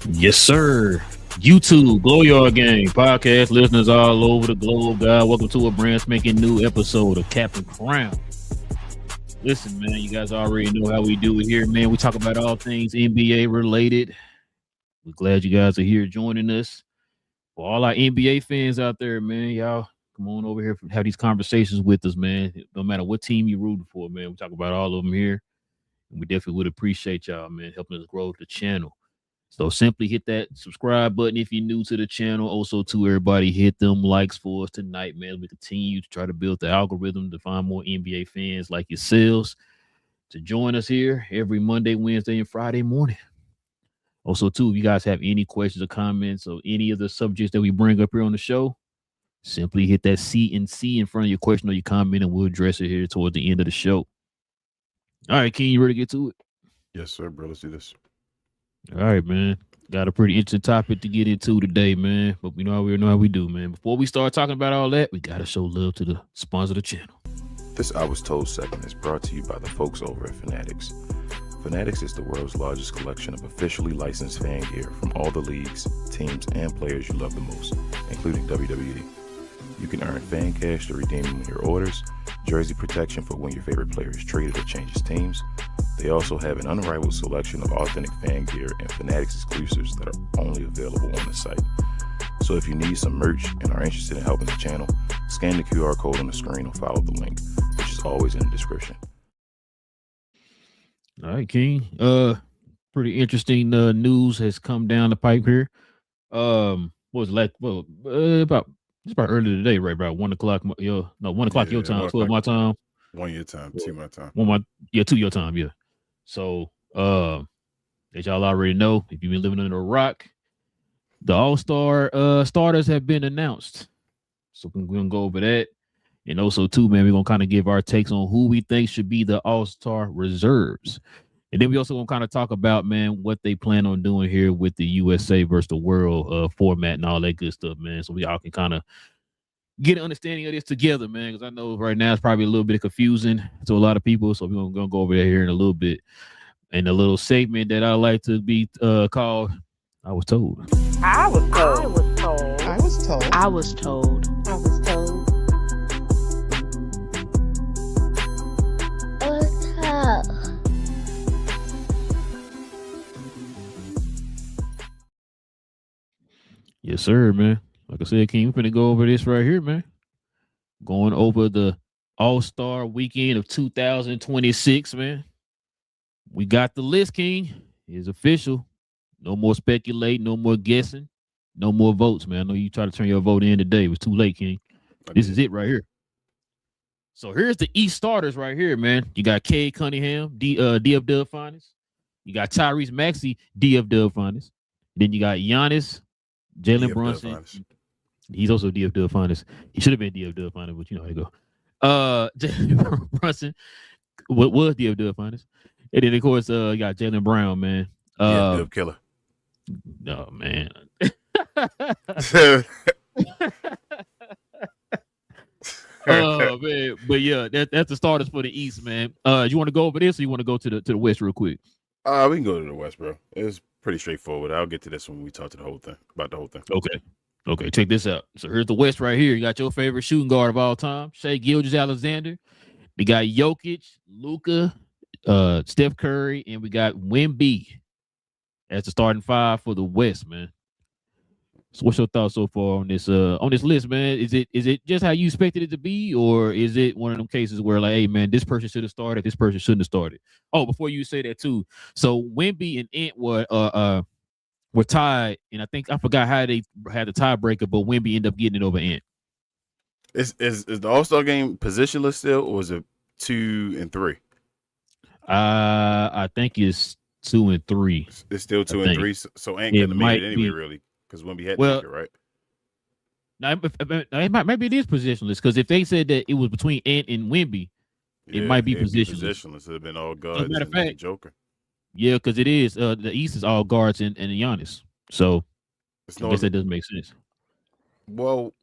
Yes, sir. YouTube, GloYard Gang, podcast listeners all over the globe. God, welcome to a brand spanking new episode of Captain Crown. Listen, man, you guys already know how we do it here, man. We talk about all things NBA related. We're glad you guys are here joining us. For all our NBA fans out there, man, y'all come on over here and have these conversations with us, man. No matter what team you're rooting for, man, we talk about all of them here. And we definitely would appreciate y'all, man, helping us grow the channel. So simply hit that subscribe button if you're new to the channel. Also, to everybody, hit them likes for us tonight, man. We continue to try to build the algorithm to find more NBA fans like yourselves to join us here every Monday, Wednesday, and Friday morning. Also, too, if you guys have any questions or comments or any of the subjects that we bring up here on the show, simply hit that C and C in front of your question or your comment, and we'll address it here towards the end of the show. All right, Ken, you ready to get to it? Yes, sir, bro. Let's do this. All right, man. Got a pretty interesting topic to get into today, man. But we know how we do, man. Before we start talking about all that, we gotta show love to the sponsor of the channel. This I Was Told segment is brought to you by the folks over at Fanatics. Fanatics is the world's largest collection of officially licensed fan gear from all the leagues, teams, and players you love the most, including WWE. You can earn fan cash to redeem when your orders, jersey protection for when your favorite player is traded or changes teams. They also have an unrivaled selection of authentic fan gear and Fanatics exclusives that are only available on the site. So if you need some merch and are interested in helping the channel, scan the QR code on the screen or follow the link, which is always in the description. All right, King. Pretty interesting news has come down the pipe here. What was it like? Well, about earlier today, right? About 1:00. 1:00 your time, 12 my time. 1 your time, 2 my time. 2 your time, yeah. So, as y'all already know, if you've been living under a rock, the All-Star starters have been announced. So we're gonna go over that, and also too, man, we're gonna kind of give our takes on who we think should be the All-Star reserves, and then we also gonna kind of talk about, man, what they plan on doing here with the USA versus the world format and all that good stuff, man. So we all can kind of get an understanding of this together, man, because I know right now it's probably a little bit confusing to a lot of people. So we're gonna go over there here in a little bit, in a little segment that I like to be called I Was Told. I was told. I was told. I was told. I was told. Yes, sir, man. Like I said, King, we're finna go over this right here, man. Going over the All-Star weekend of 2026, man. We got the list, King. It's official. No more speculating, no more guessing, no more votes, man. I know you tried to turn your vote in today. It was too late, King. This is it right here. So here's the East starters right here, man. You got Cade Cunningham, DF Dub Finest. You got Tyrese Maxey, DF Dub Finest. Then you got Giannis, Jalen Brunson. He's also DF Dub Finest. He should have been DF Dub Finest, but you know how to go. Jalen Brunson, what was DF Dub Finest? And then of course, you got Jaylen Brown, man. Dub killer. No, man. Oh man, but yeah, that's the starters for the East, man. You want to go over this, or you want to go to the West real quick? We can go to the West, bro. It's pretty straightforward. I'll get to this when we talk to the whole thing about the whole thing. Okay, check this out. So here's the West right here. You got your favorite shooting guard of all time, Shai Gilgeous-Alexander. We got Jokic, Luka, Steph Curry, and we got Wemby as the starting five for the West, man. So what's your thoughts so far on this list, man? Is it just how you expected it to be, or is it one of them cases where like, hey man, this person should have started, this person shouldn't have started? Oh, before you say that too, so Wemby and Ant were tied, and I forgot how they had the tiebreaker, but Wemby ended up getting it over Ant. Is the All-Star game positionless still, or is it 2 and 3? I think it's 2 and 3. It's still 2 and 3. So Ant couldn't have made it anyway, really, because Wemby had to make it, right? Now, maybe it is positionless, because if they said that it was between Ant and Wemby, it might be positionless. It would have been all guards. As a matter of fact, Joker. Yeah, because it is. The East is all guards and Giannis. So I guess that doesn't make sense. Well,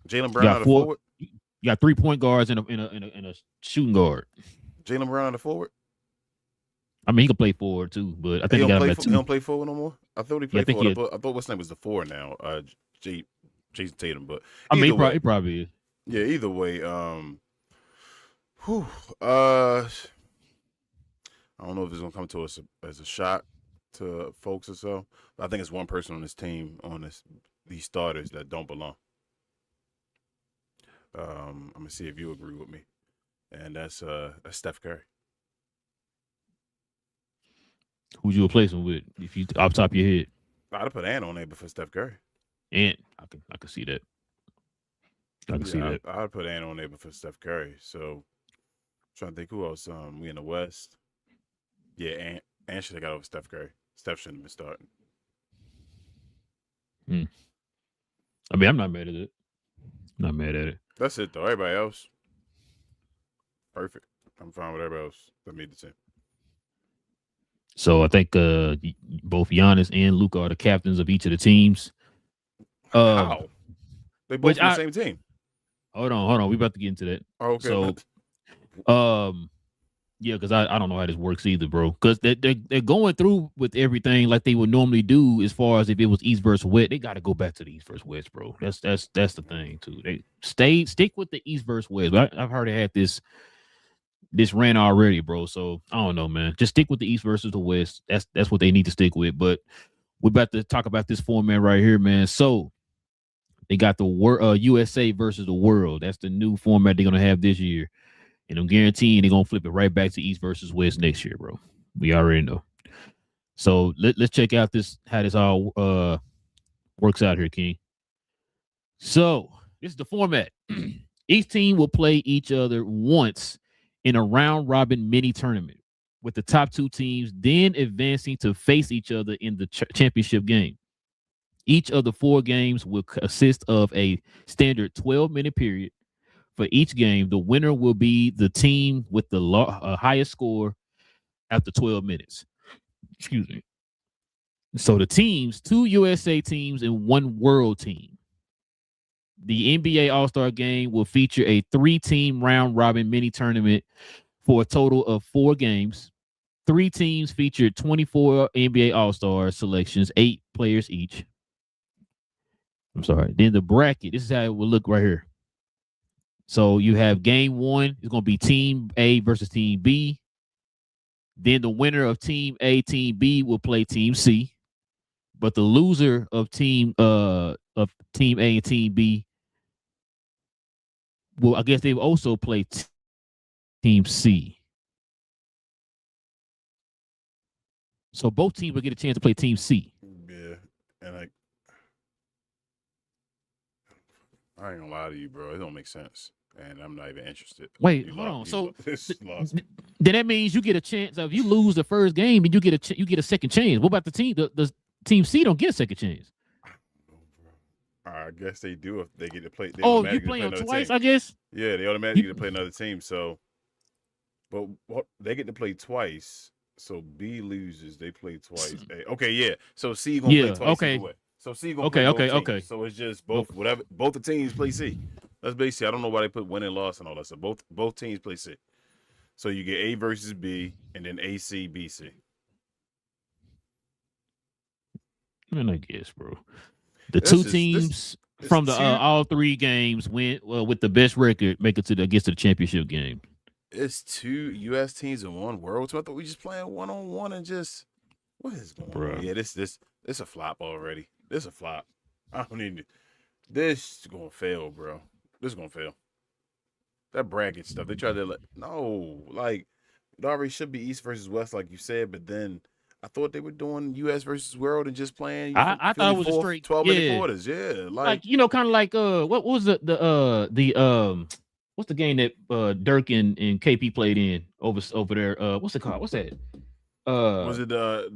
Jaylen Brown out of forward. You got 3 point guards and a shooting guard. Jaylen Brown out of forward. I mean, he can play forward too, but I think He they don't got him play. at He 2. don't play forward no more. I thought he Yeah, I played think forward. he. I thought what's name was the 4 now. Jason Tatum. But I mean, either way, he probably is. yeah. Either way, whew, uh, I don't know if it's gonna come to us as a shot to folks or so. But I think it's one person on this team these starters that don't belong. I'm gonna see if you agree with me, and that's Steph Curry. Who'd you replace him with? If you off the top of your head, I'd have put Ant on there before Steph Curry. and I can see that. I can see that. I'd put Ant on there before Steph Curry. So trying to think who else. We in the West. Yeah, Ant should have got over Steph Curry. Steph shouldn't have been starting. I mean, I'm not mad at it. Not mad at it. That's it though. Everybody else, perfect. I'm fine with everybody else that made the team. So I think both Giannis and Luka are the captains of each of the teams. How? They both on the I- same team. Hold on. We about to get into that. Oh, okay. So, yeah, because I don't know how this works either, bro. Because they're going through with everything like they would normally do. As far as if it was East versus West, they got to go back to the East versus West, bro. That's the thing too. They stick with the East versus West. But I've heard they had this rant already, bro. So I don't know, man. Just stick with the East versus the West. That's what they need to stick with. But we're about to talk about this format right here, man. So they got the USA versus the world. That's the new format they're gonna have this year. And I'm guaranteeing they're gonna flip it right back to East versus West next year, bro. We already know. So let's check out how this all works out here, King. So this is the format. Each team will play each other once in a round robin mini tournament, with the top 2 teams then advancing to face each other in the championship game. Each of the 4 games will consist of a standard 12-minute period. For each game, the winner will be the team with the highest score after 12 minutes. Excuse me. So the teams, 2 USA teams and 1 world team. The NBA All-Star Game will feature a 3-team round-robin mini tournament for a total of 4 games. 3 teams featured 24 NBA All-Star selections, 8 players each. I'm sorry. Then the bracket. This is how it will look right here. So you have game 1. It's going to be Team A versus Team B. Then the winner of Team A, Team B will play Team C. But the loser of Team A and Team B will, I guess, they will also play Team C. So both teams will get a chance to play Team C. Yeah, and I ain't gonna lie to you, bro. It don't make sense, and I'm not even interested. Wait, hold on. So then that means you get a chance. If you lose the first game, and you get a second chance. What about the team? The Team C don't get a second chance. I guess they do if they get to play. You play them twice, team. I guess. Yeah, they automatically get to play another team. So, but they get to play twice. So B loses, they play twice. Okay, yeah. So C gonna play twice. Okay. Anyway. So C gonna play both teams. So it's just both the teams play C. That's basically. I don't know why they put win and loss and all that stuff. Both teams play C. So you get A versus B, and then AC, BC. Man, I guess, bro. The 2 teams from the all 3 games win with the best record make it to the championship game. It's 2 U.S. teams and 1 world. So I thought we just playing 1-on-1 and just what is going on? Yeah, this a flop already. This a flop. I don't need this. Gonna fail, bro. This is gonna fail. That bracket stuff. They tried to it already should be East versus West, like you said, but then I thought they were doing U.S. versus world and just playing. I thought it was a straight 12-minute quarters. Yeah, like kind of like what was the what's the game that Dirk and KP played in over there? What's it called? What's that? Was it the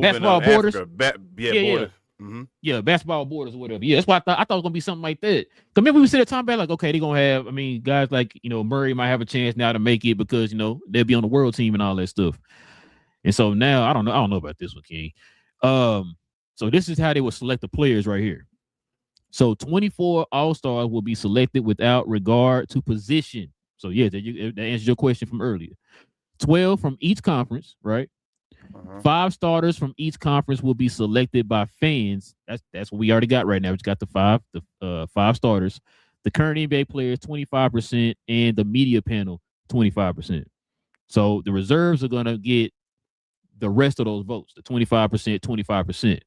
basketball borders? Borders. Mm-hmm. Yeah, basketball borders or whatever. Yeah, that's why I thought it was gonna be something like that. Because maybe we said at time back like, okay, they're gonna have. I mean, guys like Murray might have a chance now to make it because they'll be on the world team and all that stuff. And so now I don't know about this one, King. So this is how they will select the players right here. So 24 All-Stars will be selected without regard to position. So yeah, that answers your question from earlier. 12 from each conference, right? 5 starters from each conference will be selected by fans. That's what we already got right now. We got the 5 starters. The current NBA players 25% and the media panel 25%. So the reserves are gonna get the rest of those votes, the 25%, 25%.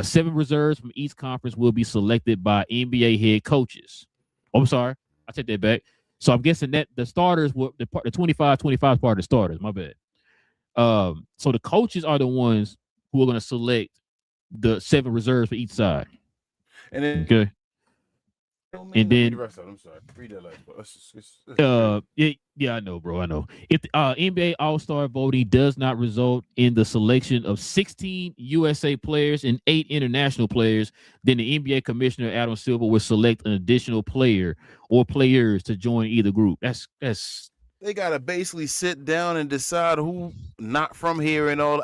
7 reserves from each conference will be selected by NBA head coaches. Oh, I'm sorry, I take that back. So I'm guessing that the starters were the 25 part of the starters. My bad. So the coaches are the ones who are going to select the 7 reserves for each side. And then, okay. And then the rest of them. I'm sorry. Read that last. Yeah, I know, bro. I know. If the NBA All-Star voting does not result in the selection of 16 USA players and 8 international players, then the NBA Commissioner Adam Silver will select an additional player or players to join either group. That's they gotta basically sit down and decide who not from here and all.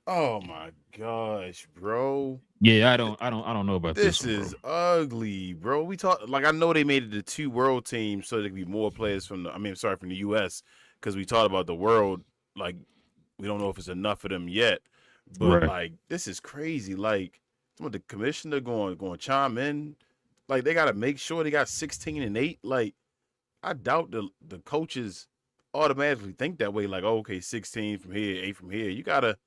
Oh my gosh, bro. Yeah, I don't know about this. This is ugly, bro. We talk like I know they made it to 2 world teams so there could be more players from the US because we talked about the world. Like we don't know if it's enough for them yet, but like this is crazy. Like some of the commissioner going chime in. Like they gotta make sure they got 16 and 8. Like I doubt the coaches automatically think that way. Like, oh, okay, 16 from here, 8 from here. You gotta.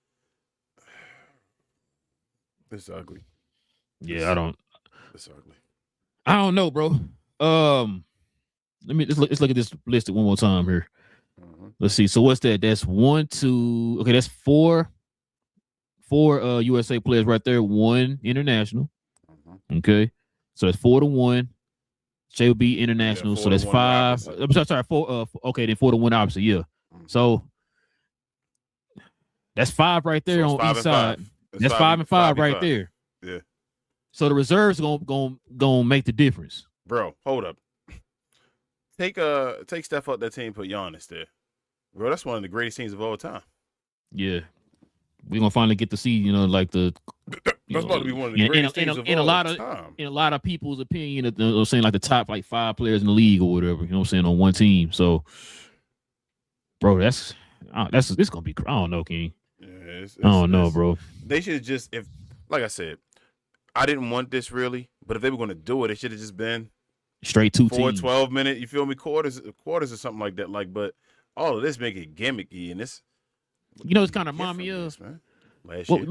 It's ugly. Yeah, It's ugly. I don't know, bro. Let's look at this list one more time here. Let's see. So what's that? That's 1, 2. Okay, that's 4 USA players right there. 1 international. Okay, so it's 4-1. Jay will be international, so that's 5. I'm sorry, 4. Okay, then 4-1 opposite. Yeah. So that's 5 right there on each side. That's 5 and 5 right there. Yeah. So the reserves gonna make the difference. Bro, hold up. Take Steph out that team, put Giannis there. Bro, that's one of the greatest teams of all time. Yeah. We're gonna finally get to see, like the that's about to be one of the greatest teams of all time. In a lot of people's opinion, saying like the top 5 players in the league or whatever, you know what I'm saying, on one team. So bro, this gonna be I don't know, King. Yeah, I don't know, bro. They should just like I said, I didn't want this really, but if they were going to do it, it should have just been straight 2 teams. 12-minute, you feel me, quarters or something like that. Like, but all of this make it gimmicky, and this, it's kind of remind me of last year.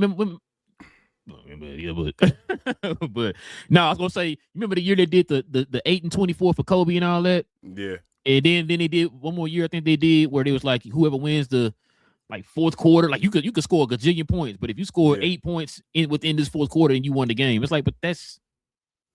But no, I was gonna say, remember the year they did the 8 and 24 for Kobe and all that? Yeah. And then they did one more year. I think they did where they was like whoever wins the fourth quarter, like you could score a gajillion points, but if you score 8 points within this fourth quarter and you won the game, it's like, but that's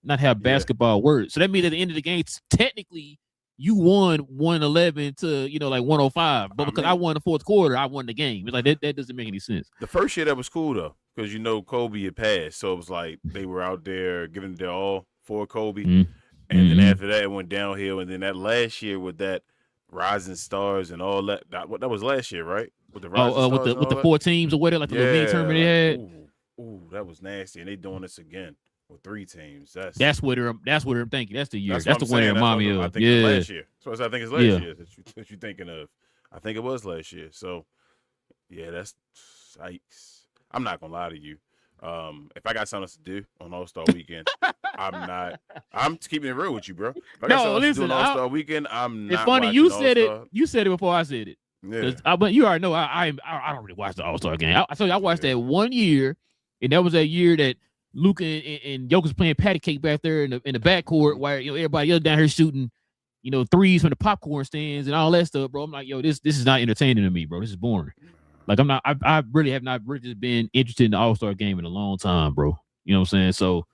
not how basketball works. So that means at the end of the game, technically you won 111 to 105, but because I won the fourth quarter, I won the game. It's like that doesn't make any sense. The first year that was cool though, because Kobe had passed, so it was like they were out there giving their all for Kobe, and then after that it went downhill, and then that last year with that Rising Stars and all that was last year, right? With the with the 4 teams or whatever, like the little mini tournament they had. Ooh, that was nasty, and they doing this again with 3 teams. That's what they're thinking. That's the year. That's the one they remind me of. I think it's last year. So I think it's last year that you're thinking of. I think it was last year. So yeah, that's yikes. I'm not gonna lie to you. If I got something else to do on All-Star Weekend, I'm keeping it real with you, bro. If I got something else to do on All-Star Weekend, I'm not. It's funny you said All-Star. it. You said it before I said it. Yeah. But you already know I don't really watch the All-Star game. I watched that one year, and that was that year that Luka and Jokic playing patty cake back there in the backcourt, while everybody else down here shooting, threes from the popcorn stands and all that stuff, bro. I'm like, this is not entertaining to me, bro. This is boring. Like I really have not really just been interested in the All-Star game in a long time, bro. You know what I'm saying? So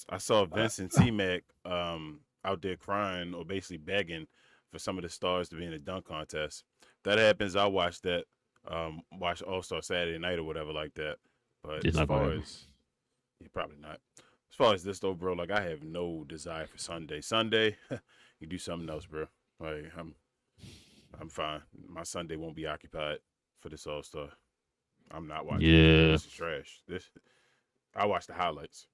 I saw Vince and T-Mac out there crying or basically begging for some of the stars to be in the dunk contest. That happens, I'll watch that. Watch All-Star Saturday night or whatever like that. But as far as probably not. As far as this though, bro, like I have no desire for Sunday. Sunday, you do something else, bro. Like I'm fine. My Sunday won't be occupied for this All-Star. I'm not watching. Yeah. This is trash. I watch the highlights.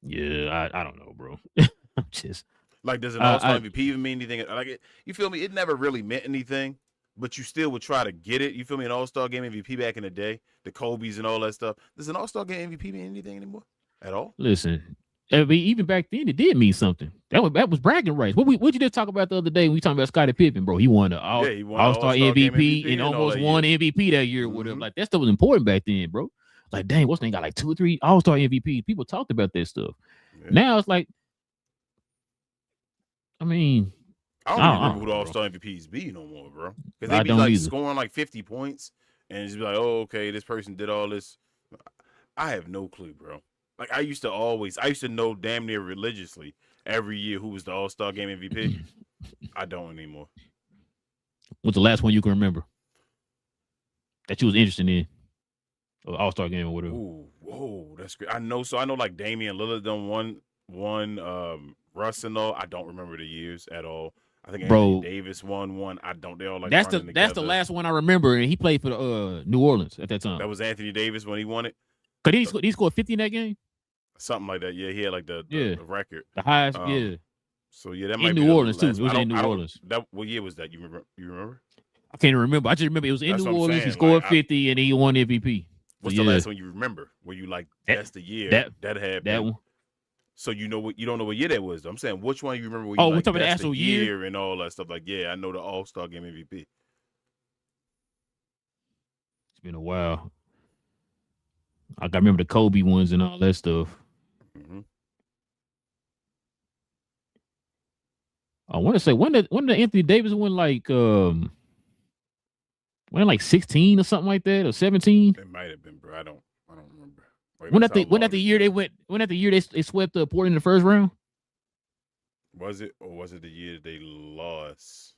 Yeah, I don't know, bro. I'm just like, does an All-Star MVP even mean anything? Like, you feel me? It never really meant anything. but you still would try to get it. You feel me? An All-Star Game MVP back in the day, the Kobe's and all that stuff. Does an All-Star Game MVP mean anything anymore at all? Listen, I mean, even back then, it did mean something. That was bragging rights. What you just talk about the other day? We talking about Scottie Pippen, bro. He won the All-Star MVP and almost won MVP that year, or whatever. Like that stuff was important back then, bro. Like, dang, what's name got like 2 or 3 All-Star MVPs? People talked about that stuff. Yeah. Now it's like, I mean, I don't even remember who the All-Star MVPs be no more, bro. Because they be like scoring like 50 points and just be like, oh, okay, this person did all this. I have no clue, bro. Like I used to know damn near religiously every year who was the All-Star Game MVP. I don't anymore. What's the last one you can remember that you was interested in? All-Star Game or whatever. Ooh, whoa, that's great. I know like Damian Lillard done won Russ and all. I don't remember the years at all. I think Anthony Davis won one. I don't. They all like that's the last one I remember, and he played for New Orleans at that time. That was Anthony Davis when he won it. Cause he scored 50 in that game. Something like that. Yeah, he had like the record, the highest. So yeah, that might in be New Orleans too. It was in New Orleans. What year was that? You remember? I can't remember. I just remember it was in New Orleans. He scored 50 and he won MVP. What's the last one you remember? Where you like that's the year that had that one. So you don't know what year that was. I'm saying which one you remember? Where we're like, talking about the actual year and all that stuff. Like, yeah, I know the All-Star Game MVP. It's been a while. I remember the Kobe ones and all that stuff. Mm-hmm. I want to say when did Anthony Davis win like 16 or something like that, or 17? It might have been, bro. I don't remember. When at the year they swept Portland in the first round? Was it the year they lost?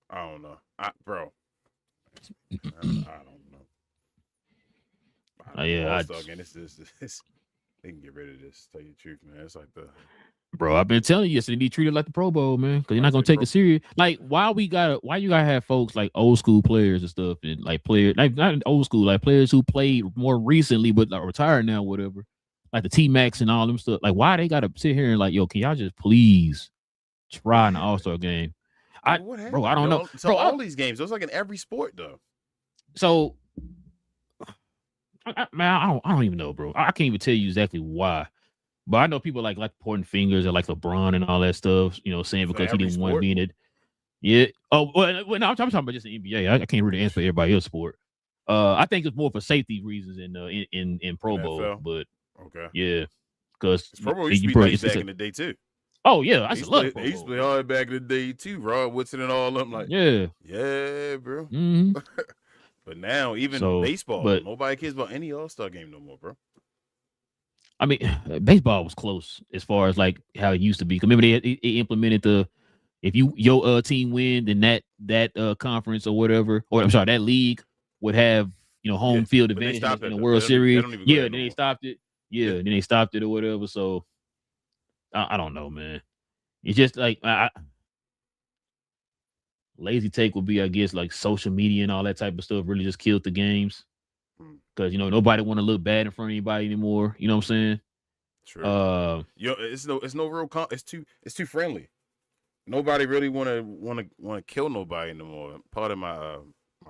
I don't know. I don't know. Again, this they can get rid of this. Tell you the truth, man. It's like bro, I've been telling you, they need treated like the Pro Bowl, man, because you're not gonna take it serious. Like, why you gotta have folks like old school players and stuff, and like players, like not old school, like players who played more recently but are retired now, whatever, like the T-Max and all them stuff. Like, why they gotta sit here and like, yo, can y'all just please try in the All-Star game? I don't know. So all these games, those like in every sport though. So, I don't even know, bro. I can't even tell you exactly why. But I know people like pointing fingers at like LeBron and all that stuff, saying because he didn't want to be in it. Yeah. Oh, well, no, I'm talking about just the NBA. I can't really answer for everybody else's sport. I think it's more for safety reasons in Pro Bowl, but okay, yeah, because Pro Bowl used to be nice back in the day too. Oh yeah, I used to love Pro Bowl. They used to play hard back in the day too. Rod Woodson and all them, like yeah, bro. Mm-hmm. But now even baseball, nobody cares about any All-Star game no more, bro. I mean, baseball was close as far as like how it used to be. Remember they implemented if your team win, then that conference or whatever, or I'm sorry, that league would have home field advantage in the World Series. Then they stopped it. Yeah, then they stopped it or whatever. So I don't know, man. It's just like lazy take would be, I guess, like social media and all that type of stuff really just killed the games. Because nobody want to look bad in front of anybody anymore. You know what I'm saying? True. It's no real. It's too friendly. Nobody really want to kill nobody no more. Part of my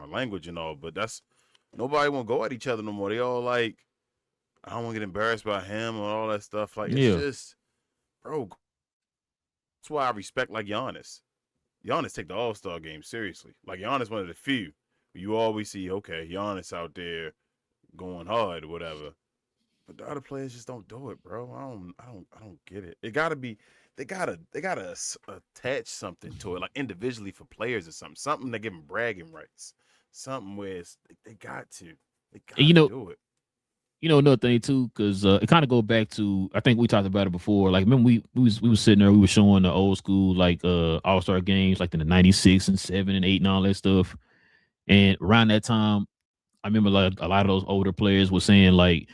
language and all, but nobody want to go at each other no more. They all like, I don't want to get embarrassed by him and all that stuff. Like it's just, bro. That's why I respect like Giannis. Giannis take the All-Star game seriously. Like Giannis one of the few you always see. Okay, Giannis out there going hard or whatever, but the other players just don't do it, bro. I don't get it. They gotta attach something to it, like individually for players or something to give them bragging rights, something where they got to do it. Another thing too, because it kind of go back to, I think we talked about it before. Like, remember we was sitting there, we were showing the old school like All-Star games, like in the '96 and '7 and '8 and all that stuff, and around that time. I remember like a lot of those older players were saying like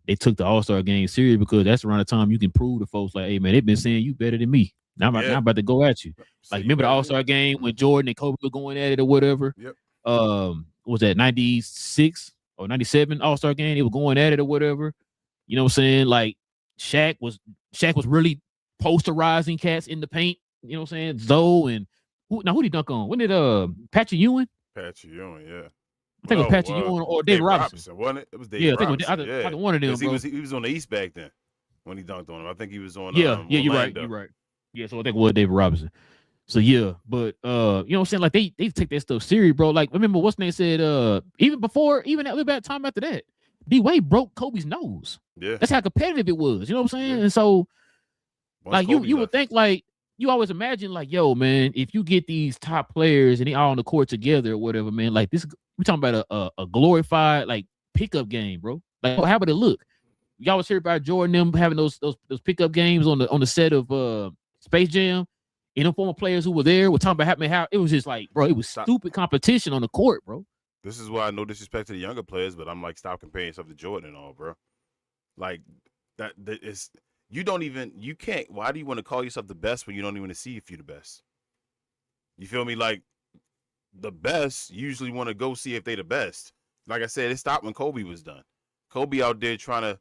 they took the All-Star game serious because that's around the time you can prove to folks like, hey man, they've been saying you better than me. Now I'm about to go at you. Like remember the All-Star game when Jordan and Kobe were going at it or whatever? Yep. Was that 96 or 97 All-Star game? They were going at it or whatever. You know what I'm saying? Like Shaq was really posterizing cats in the paint. You know what I'm saying? Zoe and Who did he dunk on? When did Patrick Ewing? Patrick Ewing, yeah. I think it was Patrick Ewing or David Robinson. Wasn't it? It was David Yeah, Robinson. I think one of them, bro. He was on the East back then when he dunked on him. I think he was on yeah, Orlando. you're right. Yeah, so I think it was David Robinson. So yeah, but you know what I'm saying? Like they take that stuff serious, bro. Like remember what's name said even that time after that, D Wade broke Kobe's nose. Yeah. That's how competitive it was. You know what I'm saying? Yeah. And so like you would think like you always imagine like, yo, man, if you get these top players and they all on the court together or whatever, man, like this we're talking about a glorified like pickup game, bro. Like how would it look? Y'all was hear about Jordan them having those pickup games on the set of Space Jam. And them former players who were there were talking about how it was just like, bro, it was stupid competition on the court, bro. This is why no disrespect to the younger players, but I'm like, stop comparing yourself to Jordan and all, bro. Like that is you can't. Why do you want to call yourself the best when you don't even want to see if you're the best? You feel me? Like the best usually want to go see if they the best. Like I said, it stopped when Kobe was done. Kobe out there trying to,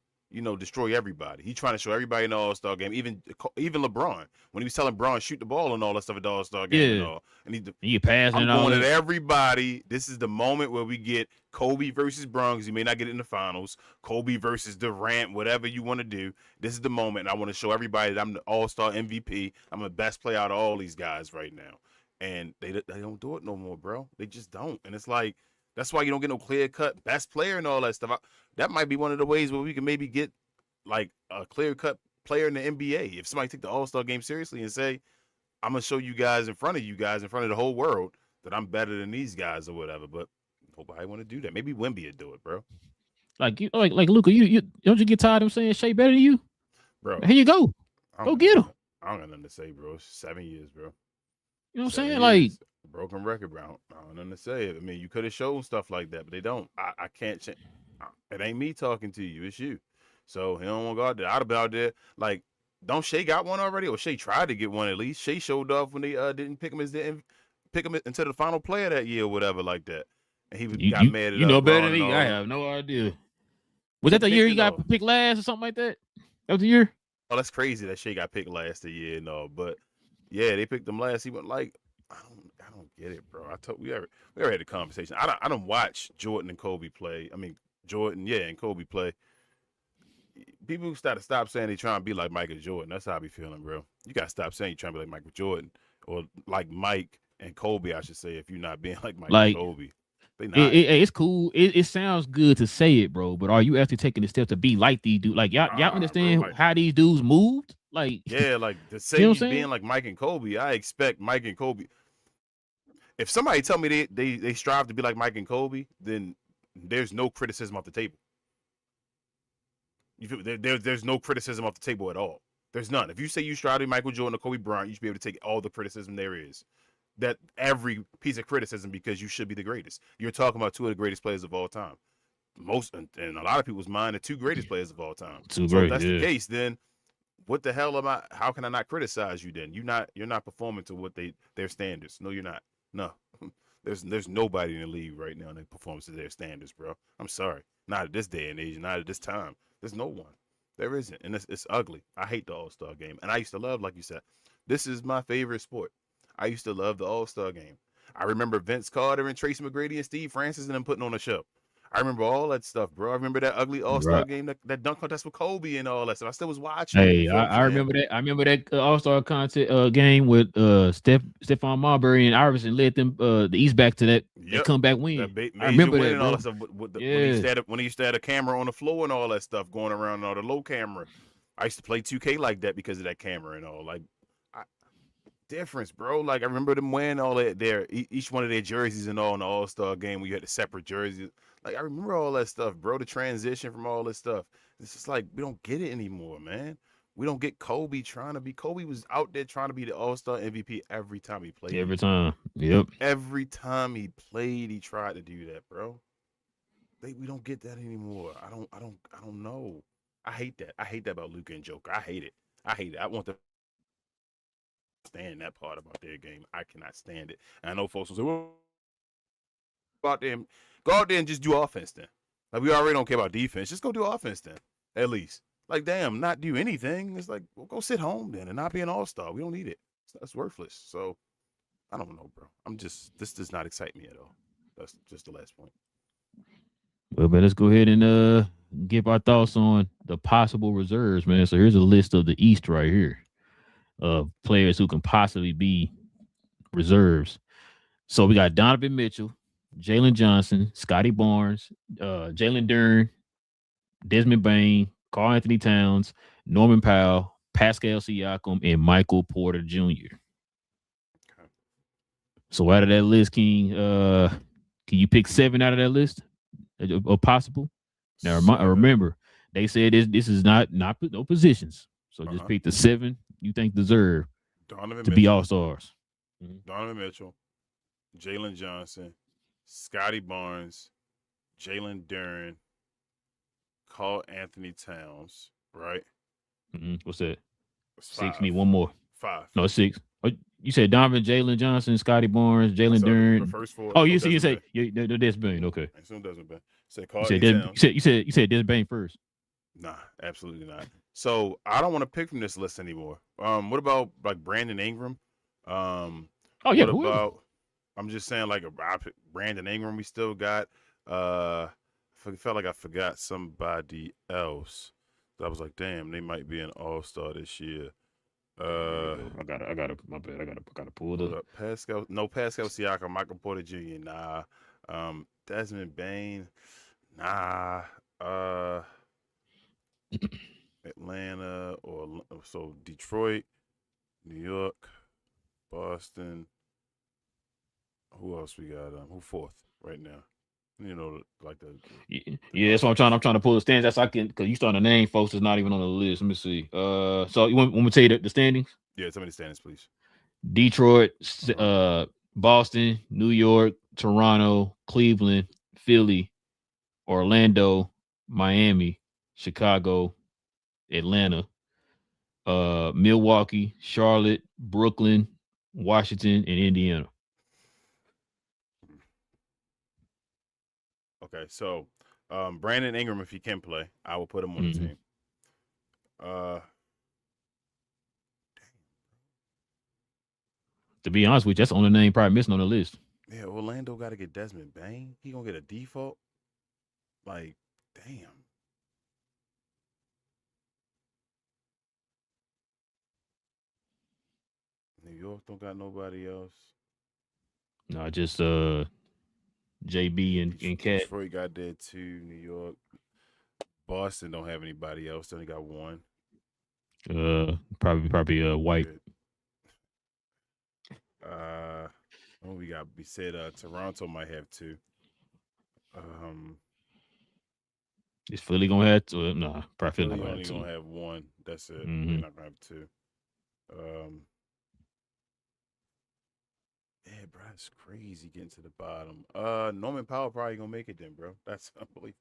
destroy everybody. He trying to show everybody in the All-Star game, even LeBron, when he was telling Bron shoot the ball and all that stuff at the All-Star game and all. And he passing and all. I'm going at everybody. This is the moment where we get Kobe versus Bron, because you may not get it in the finals. Kobe versus Durant, whatever you want to do. This is the moment. I want to show everybody that I'm the All-Star MVP. I'm the best player out of all these guys right now. And they don't do it no more, bro. They just don't. And it's like, that's why you don't get no clear-cut best player and all that stuff. That might be one of the ways where we can maybe get like a clear-cut player in the NBA. If somebody take the All-Star game seriously and say, I'm going to show you guys in front of the whole world that I'm better than these guys or whatever. But nobody want to do that. Maybe Wemby would do it, bro. Like Luka, you don't you get tired of saying Shea better than you? Bro. Here you go. Go get him. I don't got nothing to say, bro. 7 years, bro. You know what I'm saying? Like, broken record, bro. I don't know nothing to say. I mean, you could have shown stuff like that, but they don't. I can't change. It ain't me talking to you. It's you. So he don't want to go out there. I'd have been out there. Like, don't Shea got one already? Or Shea tried to get one at least. Shea showed off when they didn't pick him into the final player that year or whatever like that. And he got mad at you know better than me. I have no idea. Was that the year he got picked last or something like that? That was the year? Oh, that's crazy that Shea got picked last the year and all. But yeah, they picked him last. He went like, I don't get it, bro. We already had a conversation. I don't watch Jordan and Kobe play. I mean, Jordan, yeah, and Kobe play. People got to stop saying they trying to be like Michael Jordan. That's how I be feeling, bro. You got to stop saying you're trying to be like Michael Jordan or like Mike and Kobe, I should say, if you're not being like Mike and Kobe. They not. It's cool. It sounds good to say it, bro, but are you actually taking the steps to be like these dudes? Like, y'all understand bro, like, how these dudes moved? Like, yeah, like to say you being like Mike and Kobe, I expect Mike and Kobe. If somebody tell me they strive to be like Mike and Kobe, then there's no criticism off the table. You feel there's no criticism off the table at all. There's none. If you say you strive to be Michael Jordan or Kobe Bryant, you should be able to take all the criticism there is. That every piece of criticism because you should be the greatest. You're talking about two of the greatest players of all time. Most and a lot of people's mind, the two greatest players of all time. So if that's the case, then what the hell am I? How can I not criticize you then? You're not performing to what their standards. No, you're not. No. There's nobody in the league right now that performs to their standards, bro. I'm sorry. Not at this day and age, not at this time. There's no one. There isn't. And it's ugly. I hate the All-Star game. And I used to love, like you said, this is my favorite sport. I used to love the All-Star game. I remember Vince Carter and Tracy McGrady and Steve Francis and them putting on a show. I remember all that stuff, bro. I remember that ugly All-Star game, that dunk contest with Kobe and all that stuff. I still was watching. Hey, I remember that. I remember that All-Star contest game with Stephon Marbury and Iverson led them the East back to that comeback win. I remember that, and all that stuff. When he used to have a camera on the floor and all that stuff going around and all the low camera. I used to play 2K like that because of that camera and all. Like, difference, bro. Like, I remember them wearing all that each one of their jerseys and all in the All-Star game where you had the separate jerseys. Like, I remember all that stuff, bro. The transition from all this stuff. It's just like we don't get it anymore, man. We don't get Kobe trying to be. Kobe was out there trying to be the All-Star MVP every time he played. Every time, yep. Every time he played, he tried to do that, bro. We don't get that anymore. I don't know. I hate that. I hate that about Luka and Joker. I hate it. I want to stand that part about their game. I cannot stand it. And I know folks will say, well, go out there and just do offense then. Like, we already don't care about defense. Just go do offense then, at least. Like, damn, not do anything. It's like, well, go sit home then and not be an all-star. We don't need it. That's worthless. So I don't know, bro. This does not excite me at all. That's just the last point. Well, man, let's go ahead and give our thoughts on the possible reserves, man. So here's a list of the East right here of players who can possibly be reserves. So we got Donovan Mitchell, Jalen Johnson, Scotty Barnes, Jalen Dern, Desmond Bain, Karl Anthony Towns, Norman Powell, Pascal Siakam, and Michael Porter Jr. Okay. So out of that list, King, can you pick 7 out of that list or possible? Now remember, they said this is not no positions. So just pick the 7 you think deserve Donovan to Mitchell, be all stars. Donovan Mitchell, Jalen Johnson, Scotty Barnes, Jalen Duren, Karl Anthony Towns, right? What's that? It's 6. 5. Need one more. 5. No, 6. Oh, you said Donovan, Jalen Johnson, Scotty Barnes, Jalen The Duren. first 4. Oh, you say Desmond Bain. Okay. I assume Desmond Bain. Say You Karl said Anthony Towns. you said Desmond Bain first. Nah, absolutely not. So I don't want to pick from this list anymore. What about like Brandon Ingram? Oh yeah. What about? I'm just saying like Brandon Ingram. We still got. Felt like I forgot somebody else. So I was like, damn, they might be an All-Star this year. I gotta my bad. I gotta pull it up. Pascal Siakam, Michael Porter Jr. Nah. Desmond Bain. Nah. Atlanta or so Detroit, New York, Boston. Who else we got? Who 4th right now? You know, like the yeah. That's what I'm trying to pull the stands. That's I can because you starting to name folks that's not even on the list. Let me see. So you want me to tell you the standings? Yeah, tell me the standings, please. Detroit, Boston, New York, Toronto, Cleveland, Philly, Orlando, Miami, Chicago, Atlanta, Milwaukee, Charlotte, Brooklyn, Washington, and Indiana. Okay, so Brandon Ingram, if he can play, I will put him on the team. To be honest with you, that's the only name probably missing on the list. Yeah, Orlando got to get Desmond Bain. He gonna get a default. Like, damn. New York don't got nobody else. No, just JB and Cat. Detroit got that too. New York, Boston don't have anybody else. They only got one. Probably White. What we got? We said Toronto might have 2. Is Philly gonna have to? Nah, probably Philly not only gonna have 1. That's it. Mm-hmm. They're not gonna have 2. Yeah, bro, it's crazy getting to the bottom. Norman Powell probably gonna make it then, bro. That's unbelievable.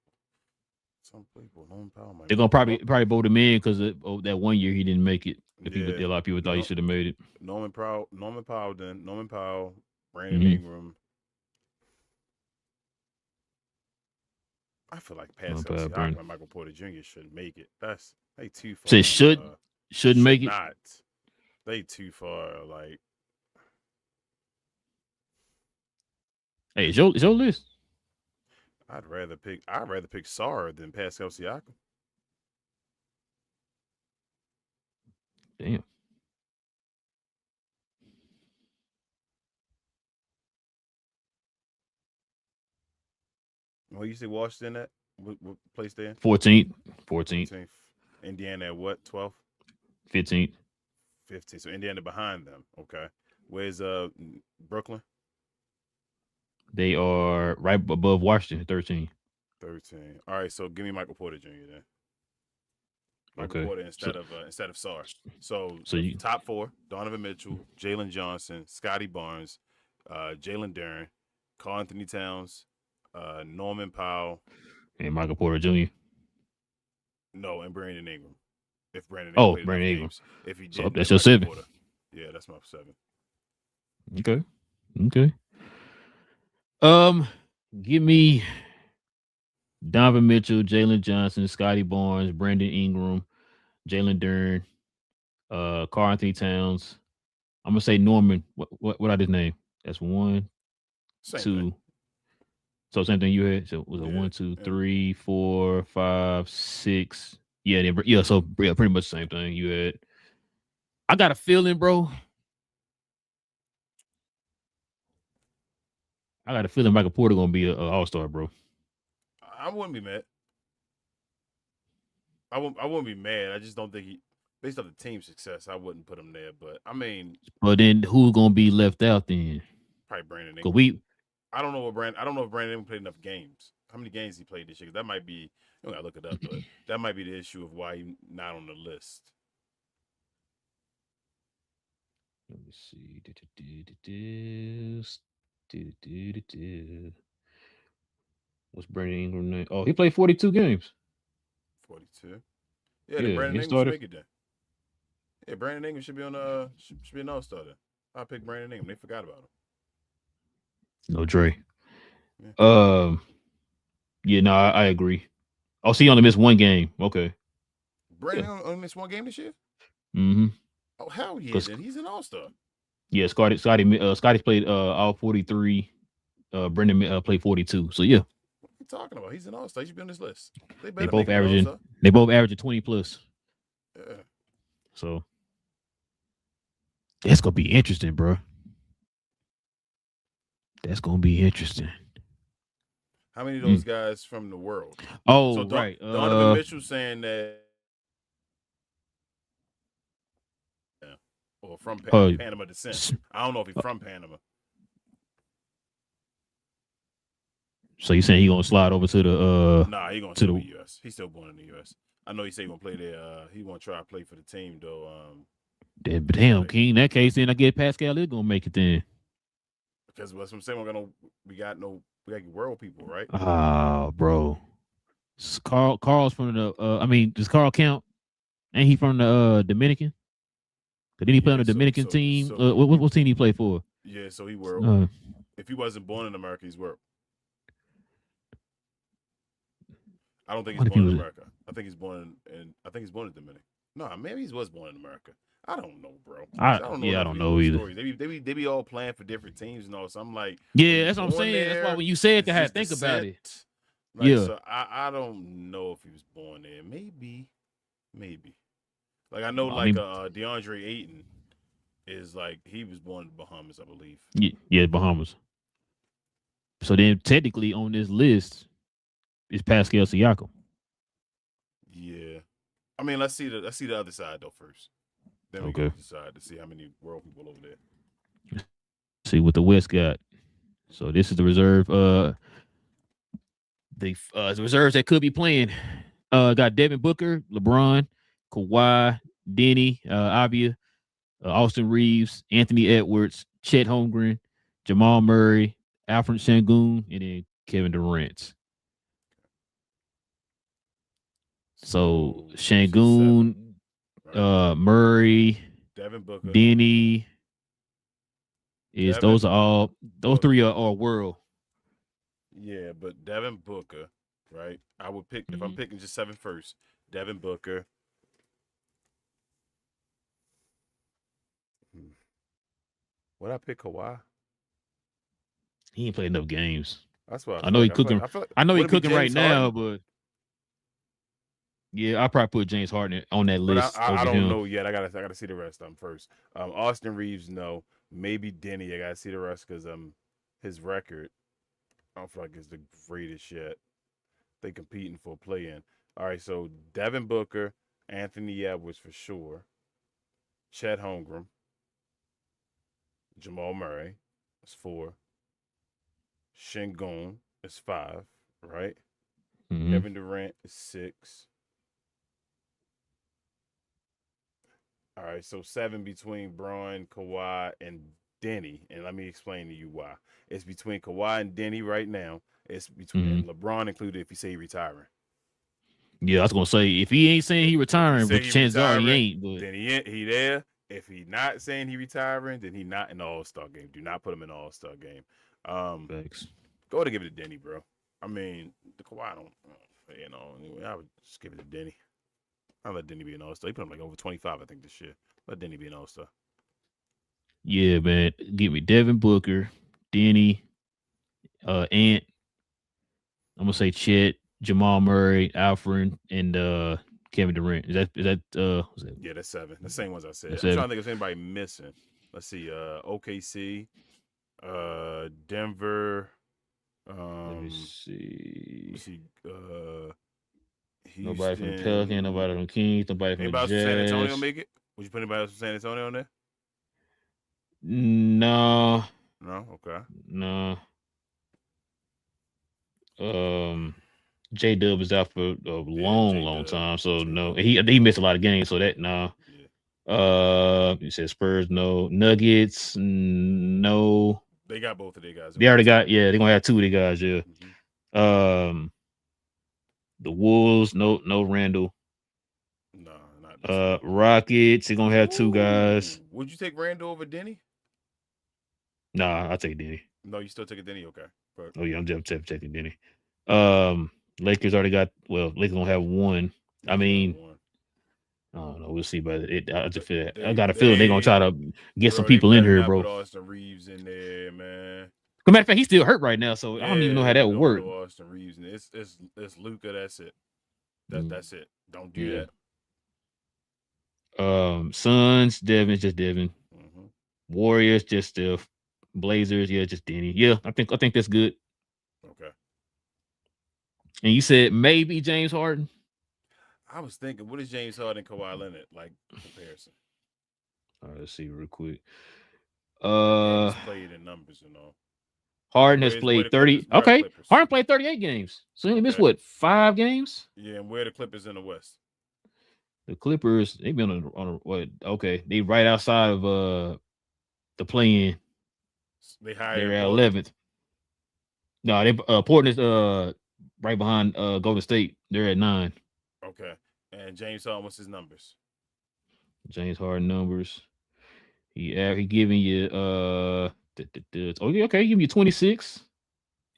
It's unbelievable. Norman Powell might. They're gonna probably vote him in because that one year he didn't make it. A lot of people thought he should have made it. Norman Powell, Brandon Ingram. I feel like Pascal Siakam and Michael Porter Jr. shouldn't make it. They too far. So shouldn't make it. Not. They too far. Like, hey, it's your list. I'd rather pick Sarr than Pascal Siakam. Damn. Well, you say Washington at what place they in? 14th. Indiana at what? 12th? 15th. 15th. So Indiana behind them. Okay. Where's Brooklyn? They are right above Washington, 13. 13. All right, so give me Michael Porter Jr. then. Michael Porter instead of Sarr. So you, top 4: Donovan Mitchell, Jalen Johnson, Scotty Barnes, Jalen Duren, Karl Anthony Towns, Norman Powell, and Michael Porter Jr. No, and Brandon Ingram. If Brandon Ingram Brandon Ingram. Games. If he did, so that's your 7. Porter. Yeah, that's my 7. Okay. Give me Donovan Mitchell, Jalen Johnson, Scotty Barnes, Brandon Ingram, Jalen Duren, Karl Anthony Towns. I'm gonna say Norman. What I his name? That's 1, Same 2. thing. So same thing you had. So it was a Yeah. 1, 2, And 3, 4, 5, 6. Yeah, yeah. So yeah, pretty much the same thing you had. I got a feeling, bro. I got a feeling Michael Porter gonna be a all-star, bro. I wouldn't be mad. I wouldn't be mad. I just don't think based on the team success, I wouldn't put him there. But I mean, But then who's gonna be left out then? probably Brandon Cause Ingram. we I don't know if Brandon Ingram played enough games. How many games he played this year? 'Cause that might be. I gotta look it up, but that might be the issue of why he's not on the list. let me see. What's Brandon Ingram name? Oh, he played 42 games. 42. Yeah, then Yeah, Brandon he Ingram should started. make it then. Yeah, Brandon Ingram should be on should be an all star then. I picked Brandon Ingram. They forgot about him. No Dre. Yeah. Yeah, no, I agree. Oh, so he only missed 1 game. Okay. Brandon Ingram only missed 1 game this year. Mm-hmm. Oh hell yeah! Cause Then he's an all star. yeah, Scotty played all 43. Brendan played 42. So yeah, What are you talking about? He's an all star. He should be on this list. They they better both make him an all averaging. star. They both averaging 20 plus. Yeah. So that's gonna be interesting, bro. That's gonna be interesting. How many of those guys from the world? Oh, So right. Donovan Mitchell saying that, or from Panama descent. I don't know if he's from Panama. So you saying he gonna slide over to the Nah, he gonna to still the be U.S. He's still born in the U.S. I know he said he gonna play there. He gonna try to play for the team though. damn King. In that case, then I get Pascal is gonna make it then. Because that's what I'm saying. We got world people, right? Oh, bro. Carl's from the I mean, does Carl count? Ain't he from the Dominican? Did he play on the Dominican team? What team he play for? Yeah, so he world. If he wasn't born in America, he's world. I don't think he's born in America. I think he's born in Dominican. No, maybe he was born in America. I don't know, bro. I don't know either. Stories. They be all playing for different teams and all. So I'm like, yeah, that's what I'm saying. That's why when you said that, I had to think about it. Like, yeah. So I don't know if he was born there. Maybe. Like I know, DeAndre Ayton is like he was born in the Bahamas, I believe. Yeah, Bahamas. So then, technically, on this list is Pascal Siakam. Yeah, I mean, let's see the other side though first. Then we can decide to see how many world people over there. See what the West got. So this is the reserve. The reserves that could be playing. Got Devin Booker, LeBron, Kawhi, Denny, Avia, Austin Reeves, Anthony Edwards, Chet Holmgren, Jamal Murray, Alfred Sengun, and then Kevin Durant. So Sengun, Murray, Devin Booker, Denny. Those three are world. Yeah, but Devin Booker, right? I would pick if I'm picking just 7 first. Devin Booker. Would I pick Kawhi? He ain't played enough games. That's why I know he's cooking. I know he's cooking right now, but yeah, I probably put James Harden on that list. I don't know yet. I gotta see the rest of them first. Austin Reeves, no. Maybe Denny. I gotta see the rest because his record, I don't feel like it's the greatest yet. They competing for a play-in. All right, so Devin Booker, Anthony Edwards for sure, Chet Holmgren, Jamal Murray, that's 4. Sengun is 5, right? Mm-hmm. Kevin Durant is 6. All right, so 7 between Braun, Kawhi, and Denny. And let me explain to you why. It's between Kawhi and Denny right now. It's between LeBron included if you say he retiring. Yeah, I was gonna say if he ain't saying he retiring, but chances are he ain't. But then he there. If he not saying he retiring, then he not in the All-Star game. Do not put him in the All-Star game. Thanks. Go ahead and give it to Denny, bro. I mean, the Kawhi anyway, I would just give it to Denny. I'll let Denny be an All-Star. He put him like over 25, I think, this year. Let Denny be an All-Star. Yeah, man. Give me Devin Booker, Denny, Ant. I'm gonna say Chet, Jamal Murray, Alfred, and Kevin Durant. What's that? Yeah, that's 7. The same ones I said. That's I'm trying seven. to think if there's anybody missing. Let's see. OKC, Denver. Let me Let's see. see. Nobody from the Pelicans, Houston. nobody from the Kings, nobody from the Anybody else from San Antonio Jazz. make it? Would you put anybody else from San Antonio on there? No, No. Okay. no. J Dub is out for a Yeah, long, J long Dub. time, so J no. Dub. He missed a lot of games, so that no. Yeah. You said Spurs, no. Nuggets, no. They got both of their guys. They already got, yeah, they're gonna have two of the guys, yeah. Mm-hmm. The Wolves, no Randall. No, not this year. Rockets, they're gonna have two guys. Would you take Randall over Denny? Nah, I'll take Denny. No, you still take a Denny. Okay. But, Oh yeah, I'm just taking Denny. Lakers already got, well, Lakers gonna have one. I mean, I don't know. We'll see, but I got a feeling they're gonna try to get some people in here, bro. Put Austin Reeves in there, man. As a matter of fact, he's still hurt right now, so I don't even know how that would work. Austin Reeves, and it's Luka. That's it. That's it. Don't do that. Suns, Devin, just Devin. Mm-hmm. Warriors, just Steph. Blazers, yeah, just Denny. Yeah, I think that's good. Okay. And you said maybe James Harden. I was thinking, what is James Harden, Kawhi Leonard like comparison? All right, let's see real quick. He's played in numbers, you know. Harden has played 30. Okay, Harden played 38 games, so he only missed what, 5 games? Yeah, and where are the Clippers in the West? The Clippers, they've been on what? Okay, they right outside of the play-in. They're at 11th. No, they Portland is right behind Golden State. They're at 9. Okay, and James Harden, what's his numbers? James Harden numbers. He giving you okay, give me 26,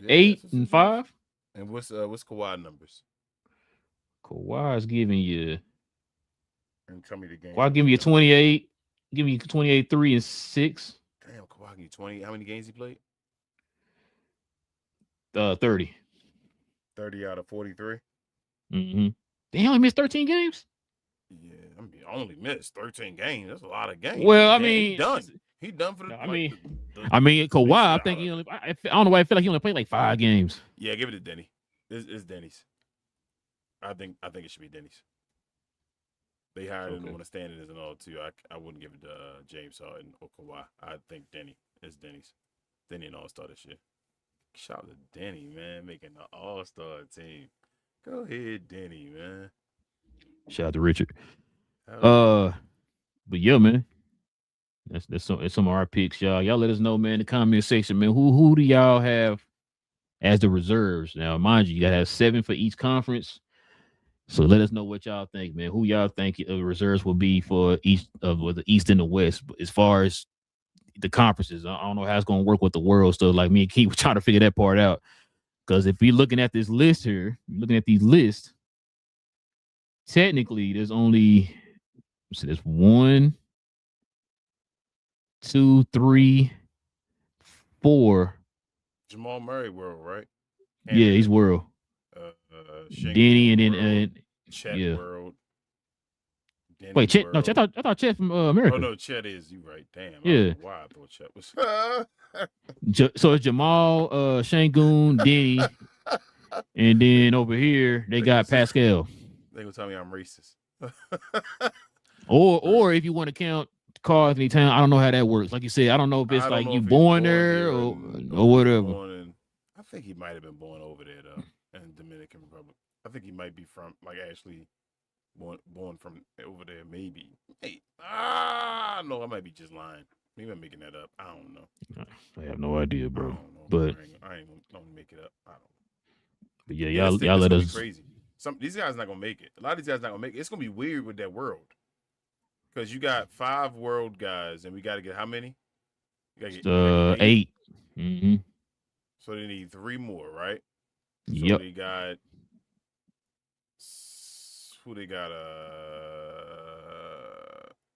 8 and 5. And what's Kawhi numbers? Kawhi's giving you. And tell me the game. Kawhi give me a 28. Give me 28, 3 and 6. Damn, Kawhi give you 20. How many games he played? 30. 30 out of 43. Mm-hmm. They only missed 13 games. Yeah, I mean, only missed 13 games. That's a lot of games. Well, I mean, he done for the. I mean, Kawhi. I think he only. I don't know why I feel like he only played like 5 games. Yeah, give it to Denny. It's Denny's. I think it should be Denny's. They hired him on the standings and all too. I wouldn't give it to James Harden or Kawhi. I think Denny is Denny's. Denny an All-Star this year. Shout out to Denny, man, making the All-Star team. Go ahead, Denny, man. Shout out to Richard. But yeah, man. That's some of our picks, y'all. Y'all let us know, man, in the comment section, man. Who do y'all have as the reserves? Now, mind you gotta have 7 for each conference. So let us know what y'all think, man. Who y'all think the reserves will be for each of the East and the West. But as far as the conferences, I don't know how it's gonna work with the world stuff. Like me and Keith were trying to figure that part out. Because if you're looking at this list here, looking at these lists, technically there's only there's 1, 2, 3, 4. Jamal Murray world, right? Yeah, he's world. Denny and then Chet world. Denny wait, Chet? world. No, I thought Chet from America. Oh no, Chet is. You right? Damn. Yeah. I don't know why I thought Chet was. So it's Jamal, Shangoon, Denny, and then over here they got Pascal. They gonna tell me I'm racist. or if you want to count Carl Anthony Town, I don't know how that works. Like you said, I don't know if it's like you born there or whatever. I think he might have been born over there though, in Dominican Republic. I think he might be from actually born from over there. Maybe. Hey, no, I might be just lying. Maybe I'm making that up. I don't know. I have no idea, bro. I don't know. But I ain't gonna make it up. I don't know. But yeah, y'all let us. Crazy. These guys not gonna make it. A lot of these guys not gonna make it. It's gonna be weird with that world. Because you got 5 world guys, and we got to get how many? You gotta get 8. Mm-hmm. So they need 3 more, right? Yep. So they got who they got?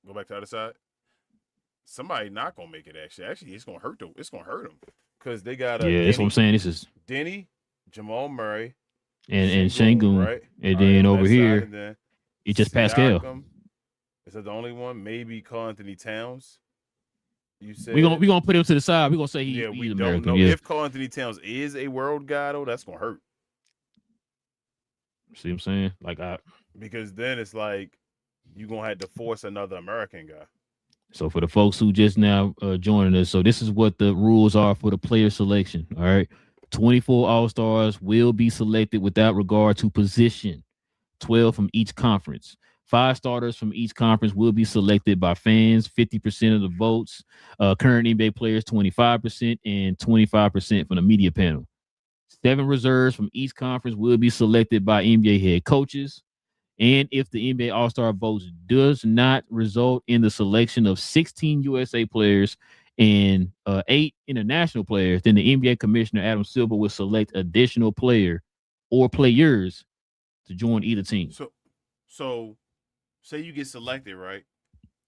Go back to the other side. somebody not gonna make it. Actually, it's gonna hurt them. It's gonna hurt them because they got Yeah, that's what I'm saying. This is Denny, Jamal Murray, and Şengün, right? and then over here, and then it's just Pascal. Siakam. Is that the only one? Maybe Karl Anthony Towns. You said we gonna put him to the side. We gonna say he's we American. don't know yeah. if Karl Anthony Towns is a world guy though. That's gonna hurt. See what I'm saying? Because then it's like you gonna have to force another American guy. So for the folks who just now joining us, so this is what the rules are for the player selection. All right, 24 All-Stars will be selected without regard to position. 12 from each conference. 5 starters from each conference will be selected by fans, 50% of the votes. Current NBA players, 25%, and 25% from the media panel. 7 reserves from each conference will be selected by NBA head coaches. And if the NBA All-Star votes does not result in the selection of 16 USA players and 8 international players, then the NBA commissioner, Adam Silver, will select additional player or players to join either team. So say you get selected, right?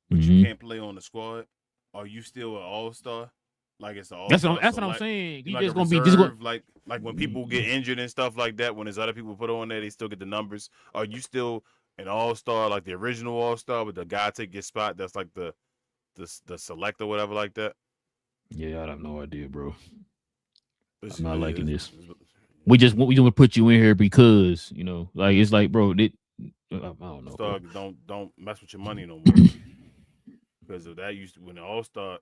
But you can't play on the squad. Are you still an All-Star? Like it's an All-Star. That's what I'm saying. You like just a gonna reserve, be like when people get injured and stuff like that. When there's other people put on there, they still get the numbers. Are you still an All-Star, like the original All-Star, with the guy take your spot? That's like the select or whatever like that. Yeah, I have no idea, bro. I'm not liking this. We just want to put you in here because it's like, bro. I don't know. Star, don't mess with your money no more. Because of that, when the All-Star,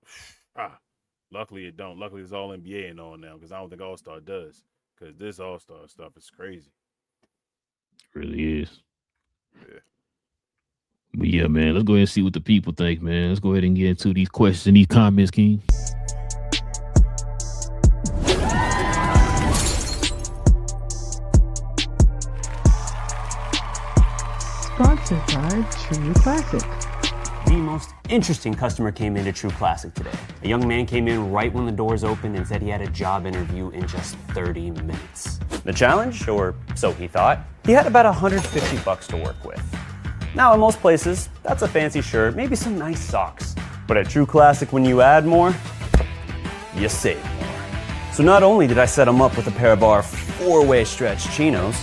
luckily it don't. Luckily it's all NBA and all now, because I don't think All-Star does. Because this All-Star stuff is crazy. It really is. Yeah. But yeah, man, let's go ahead and see what the people think, man. Let's go ahead and get into these questions and these comments, King. Sponsored by True Classic. The most interesting customer came into True Classic today. A young man came in right when the doors opened and said he had a job interview in just 30 minutes. The challenge, or so he thought, he had about $150 to work with. Now, in most places, that's a fancy shirt, maybe some nice socks. But at True Classic, when you add more, you save more. So not only did I set him up with a pair of our 4-way stretch chinos,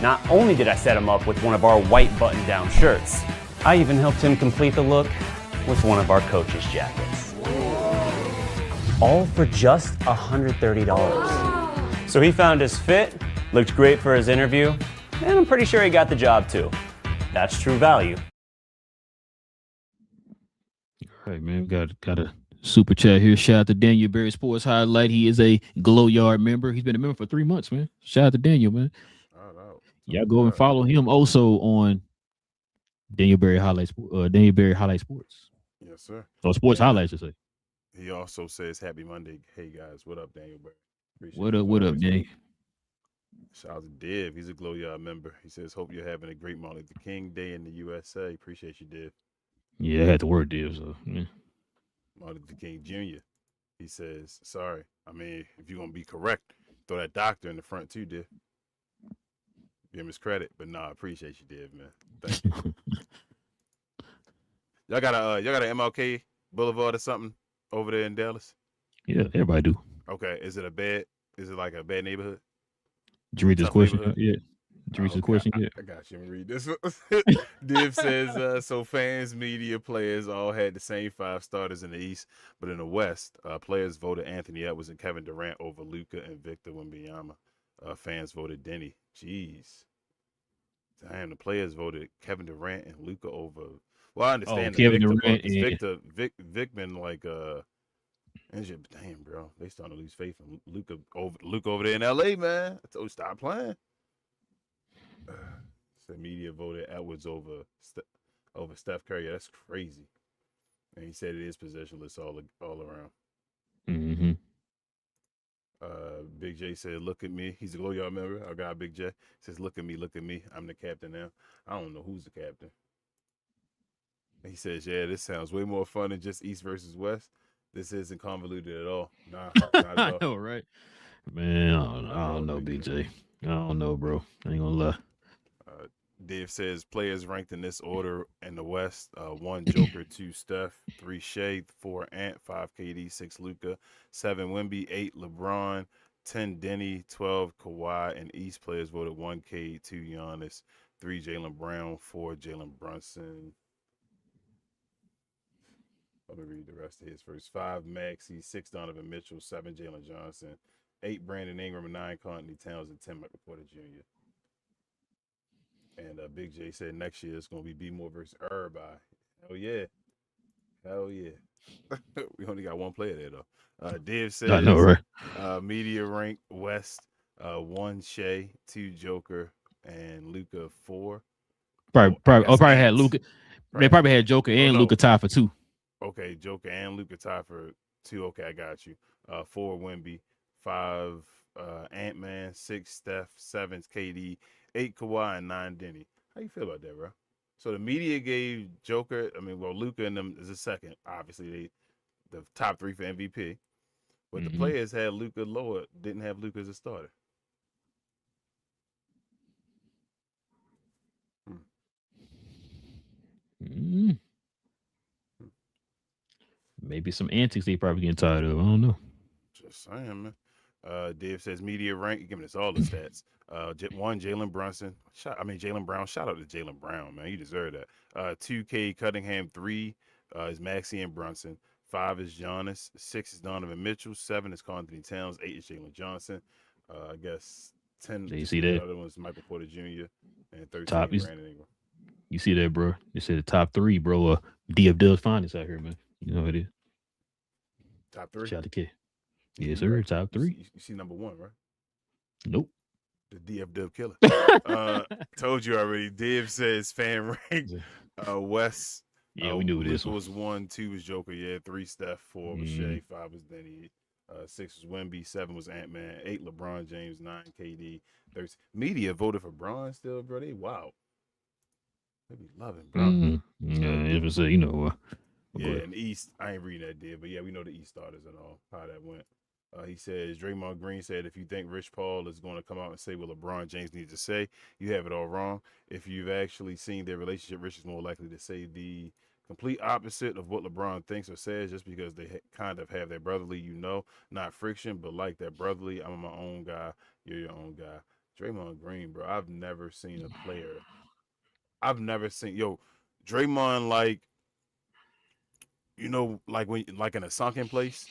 not only did I set him up with one of our white button-down shirts, I even helped him complete the look with one of our coach's jackets. All for just $130. So he found his fit, looked great for his interview, and I'm pretty sure he got the job too. That's true value. All right, man. Got a super chat here. Shout out to Daniel Berry Sports Highlight. He is a GloYard member. He's been a member for 3 months, man. Shout out to Daniel, man. Y'all go and follow him also on Daniel Berry Highlights. Daniel Berry Highlight Sports. Yes, sir. Or Sports Highlights, I say. He also says, "Happy Monday, hey guys. What up, Daniel Berry? What up, Danny?" Shout out to Div. He's a GloYard member. He says, "Hope you're having a great Martin Luther King Day in the USA. Appreciate you, Div." Yeah, I had to work, Div. So yeah. Martin Luther King Jr. He says, "Sorry. I mean, if you're gonna be correct, throw that doctor in the front too, Div. Give him his credit, but I appreciate you, Div, man. Thank you." y'all got a MLK Boulevard or something over there in Dallas? Yeah, everybody do. Okay, is it like a bad neighborhood? Did you read this question? Yeah. Did you read this question? Yeah. I got you. Let me read this one. Div says, so fans, media, players all had the same 5 starters in the East, but in the West, players voted Anthony Edwards and Kevin Durant over Luka and Victor Wembanyama. Fans voted Denny. Jeez. Damn, the players voted Kevin Durant and Luka over. Well, I understand Kevin Victor, Durant. Vic been like damn, bro. They starting to lose faith in Luka over there in LA, man. I told you stop playing. Said media voted Edwards over Steph Curry. That's crazy. And he said it is possessionless all around. Mm-hmm. Big J said, "Look at me." He's a GloYard member. Our guy Big J says, "Look at me, look at me. I'm the captain now." I don't know who's the captain. He says, "Yeah, this sounds way more fun than just East versus West. This isn't convoluted at all." Nah, not at all. I know, right? Man, I don't know, Big J. I don't know, bro. I ain't gonna lie. Dave says players ranked in this order in the West: 1 Joker, 2 Steph, 3 Shea, 4 Ant, 5 KD, 6 Luka, 7 Wemby, 8 LeBron, 10 Denny, 12 Kawhi, and East players voted 1 K, 2 Giannis, 3 Jaylen Brown, 4 Jalen Brunson. Let me read the rest of his first. 5 Maxey, 6 Donovan Mitchell, 7 Jalen Johnson, 8 Brandon Ingram, 9 Anthony Towns, and 10 Michael Porter Jr. And Big J said next year it's going to be B-More versus everybody. Hell yeah. Hell yeah. We only got one player there, though. Div says, I know, right? Media rank West, 1 Shea, 2 Joker, and Luka 4. Probably had Luka. They probably had Joker and Luka tied for 2. Okay, Joker and Luka tied for 2. Okay, I got you. 4 Wemby, 5 Ant-Man, 6 Steph, 7 KD, 8 Kawhi, and 9 Denny. How you feel about that, bro? So the media gave Joker, Luka and them is a second. Obviously, the top 3 for MVP. But the players had Luka lower, didn't have Luka as a starter. Maybe some antics they probably getting tired of. I don't know. Just saying, man. Dave says media rank, giving us all the stats. 1 Jalen Brunson. Jalen Brown. Shout out to Jalen Brown, man. You deserve that. 2K Cunningham. 3 is Maxey and Brunson. 5 is Giannis. 6 is Donovan Mitchell. 7 is Anthony Towns. 8 is Jalen Johnson. I guess 10. You see that? The other one is Michael Porter Jr. and 13 Brandon Ingram. You see that, bro? You said the top 3, bro. DF Dubs finest out here, man. You know what it is. Top 3. Shout out to Kid. Yes, sir. Top 3. You see number 1, right? Nope. The DF Dub killer. Told you already. Div says fan rank. West. Yeah, we knew this was 1, 2 was Joker. Yeah, 3 Steph, 4 was Shea, 5 was Denny, 6 was Wemby, 7 was Ant-Man, 8 LeBron James, 9 KD, 13. Media voted for Bron still, bro. They wow. They be loving Bron. Yeah, it was yeah, in the East, I ain't reading that, Div, but yeah, we know the East starters and all how that went. He says, Draymond Green said, if you think Rich Paul is going to come out and say what LeBron James needs to say, you have it all wrong. If you've actually seen their relationship, Rich is more likely to say the complete opposite of what LeBron thinks or says just because they kind of have that brotherly, not friction, but like that brotherly, I'm my own guy, you're your own guy. Draymond Green, bro, I've never seen a player. Draymond, like in a sunken place.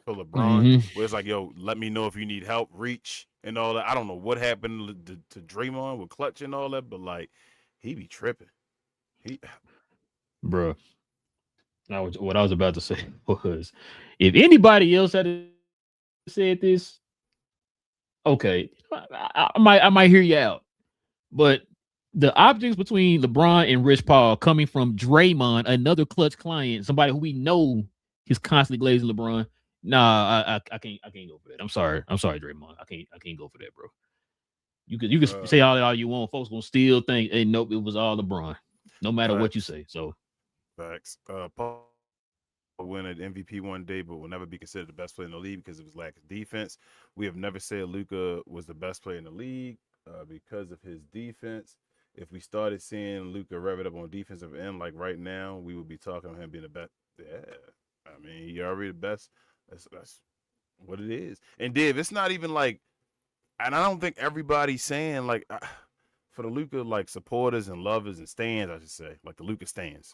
For LeBron, where it's like, yo, let me know if you need help, reach, and all that. I don't know what happened to Draymond with clutch and all that, but he be tripping. Bro, what I was about to say was, if anybody else had said this, okay, I might hear you out. But the objects between LeBron and Rich Paul coming from Draymond, another clutch client, somebody who we know is constantly glazing LeBron. Nah, I can't go for that. I'm sorry, Draymond. I can't go for that, bro. You could say all you want. Folks gonna still think, hey, nope, it was all LeBron. No matter what you say. So facts. Paul will win an MVP one day, but will never be considered the best player in the league because of his lack of defense. We have never said Luka was the best player in the league because of his defense. If we started seeing Luka rev it up on defensive end like right now, we would be talking about him being the best. Yeah, you're already the best. That's what it is. And Div, it's not even and I don't think everybody's saying for the Luka supporters and lovers and stands, I should say, the Luka stands.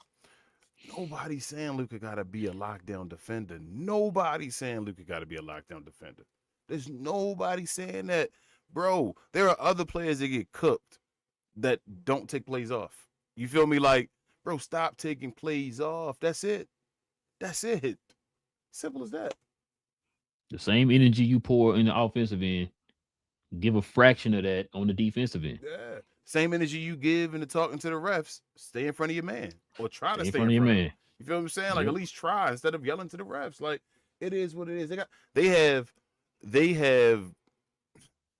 Nobody's saying Luka gotta be a lockdown defender. Nobody's saying Luka gotta be a lockdown defender. There's nobody saying that, bro. There are other players that get cooked that don't take plays off. You feel me? Bro, stop taking plays off. That's it. Simple as that. The same energy you pour in the offensive end, give a fraction of that on the defensive end. Yeah. Same energy you give into talking to the refs, stay in front of your man. Or try to stay in front of your man. You feel what I'm saying? At least try instead of yelling to the refs. It is what it is.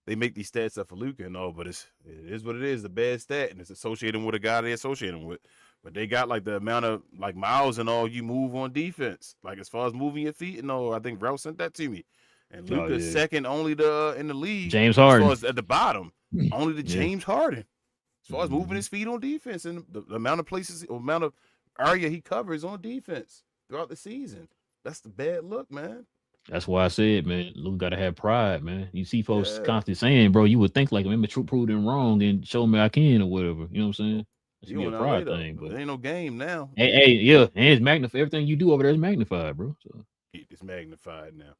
They make these stats up for Luka and all, but it is what it is, a bad stat, and it's associated with a guy they're associating with. But they got the amount of miles and all you move on defense. As far as moving your feet and all, I think Ralph sent that to me. And Luka's second only in the league. James Harden. As far as at the bottom, only to James Harden. As far as moving his feet on defense and the amount of places, amount of area he covers on defense throughout the season. That's the bad look, man. That's why I said, man, Luke got to have pride, man. You see folks Yeah. constantly saying, bro, you would think like, man, prove them wrong and show me I can or whatever. You know what I'm saying? It should You be a in LA pride though. thing, but There ain't no game now. hey, yeah, and it's magnified. Everything you do over there is magnified, bro. So It's magnified now.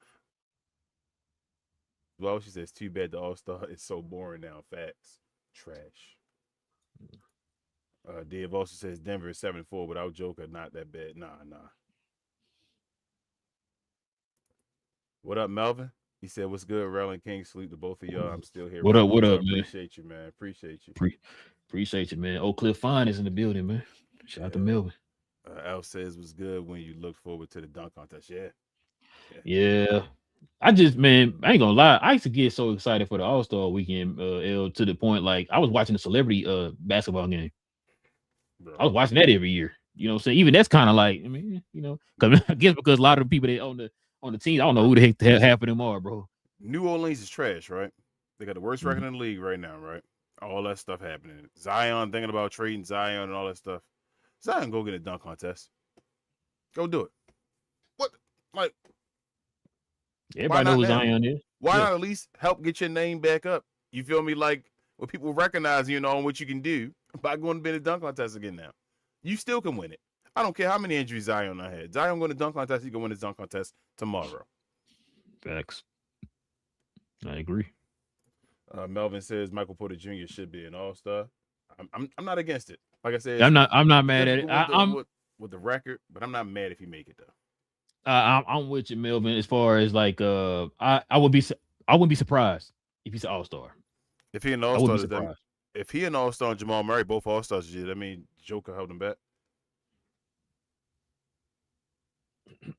Well, she says, too bad the All-Star is so boring now. Facts. Trash. Dave also says Denver is 7-4 without Joker. Not that bad. Nah. What up, Melvin? He said, what's good, Relle and King? Salute to both of y'all. I'm still here. What up, man? Appreciate you, man. Appreciate you. Appreciate you, man. Oak Cliff Fine is in the building, man. Shout out to Melvin. Al says, was good when you look forward to the dunk contest. Yeah. I just, man, I ain't gonna lie. I used to get so excited for the All-Star weekend, L, to the point like I was watching the celebrity basketball game. Bro. I was watching that every year. You know what I'm saying? Even that's kind of like, I mean, you know, because I guess because a lot of the people that on the team, I don't know who the heck half of them are, bro. New Orleans is trash, right? They got the worst record in the league right now, right? All that stuff happening. Zion thinking about trading Zion and all that stuff. Zion, go get a dunk contest. Go do it. What? Like, everybody knows who Zion is. Why not at least help get your name back up? You feel me? Like, when people recognize you know what you can do by going to be in a dunk contest again now. You still can win it. I don't care how many injuries Zion I had. Zion going to dunk contest, he can win his dunk contest tomorrow. Facts. I agree. Melvin says Michael Porter Jr. should be an All-Star. I'm not against it. Like I said, I'm not mad at it. I'm with the record, but I'm not mad if he make it though. I'm with you, Melvin. As far as like, I wouldn't be surprised if he's an All-Star. If he an All-Star, if he an All-Star and Jamal Murray both All-Stars, I mean, Joker held him back.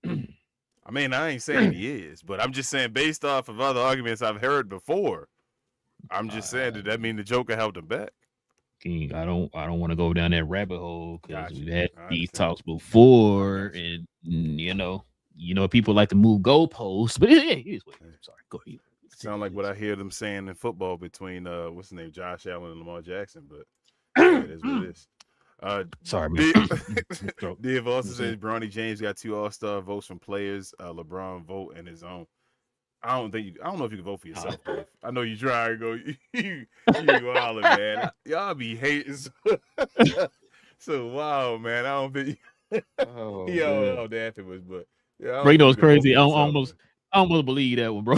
I mean, I ain't saying he is, but I'm just saying based off of other arguments I've heard before, I'm just saying that mean the Joker held him back. King, I don't want to go down that rabbit hole because we've had these talks before, and you know, people like to move goalposts, but it is. I'm sorry, go ahead. Sound like what I hear them saying in football between what's his name, Josh Allen and Lamar Jackson, but it is what it is. Sorry, man. Dave also says Bronny James got 2 All-Star votes from players. LeBron vote in his own. I don't know if you can vote for yourself, Dave. I know you try to go. You wildin', man. Y'all be hating. So wow, man. I don't think. How daft it was, but yeah. Bro, you know it's crazy. I almost believe that one, bro.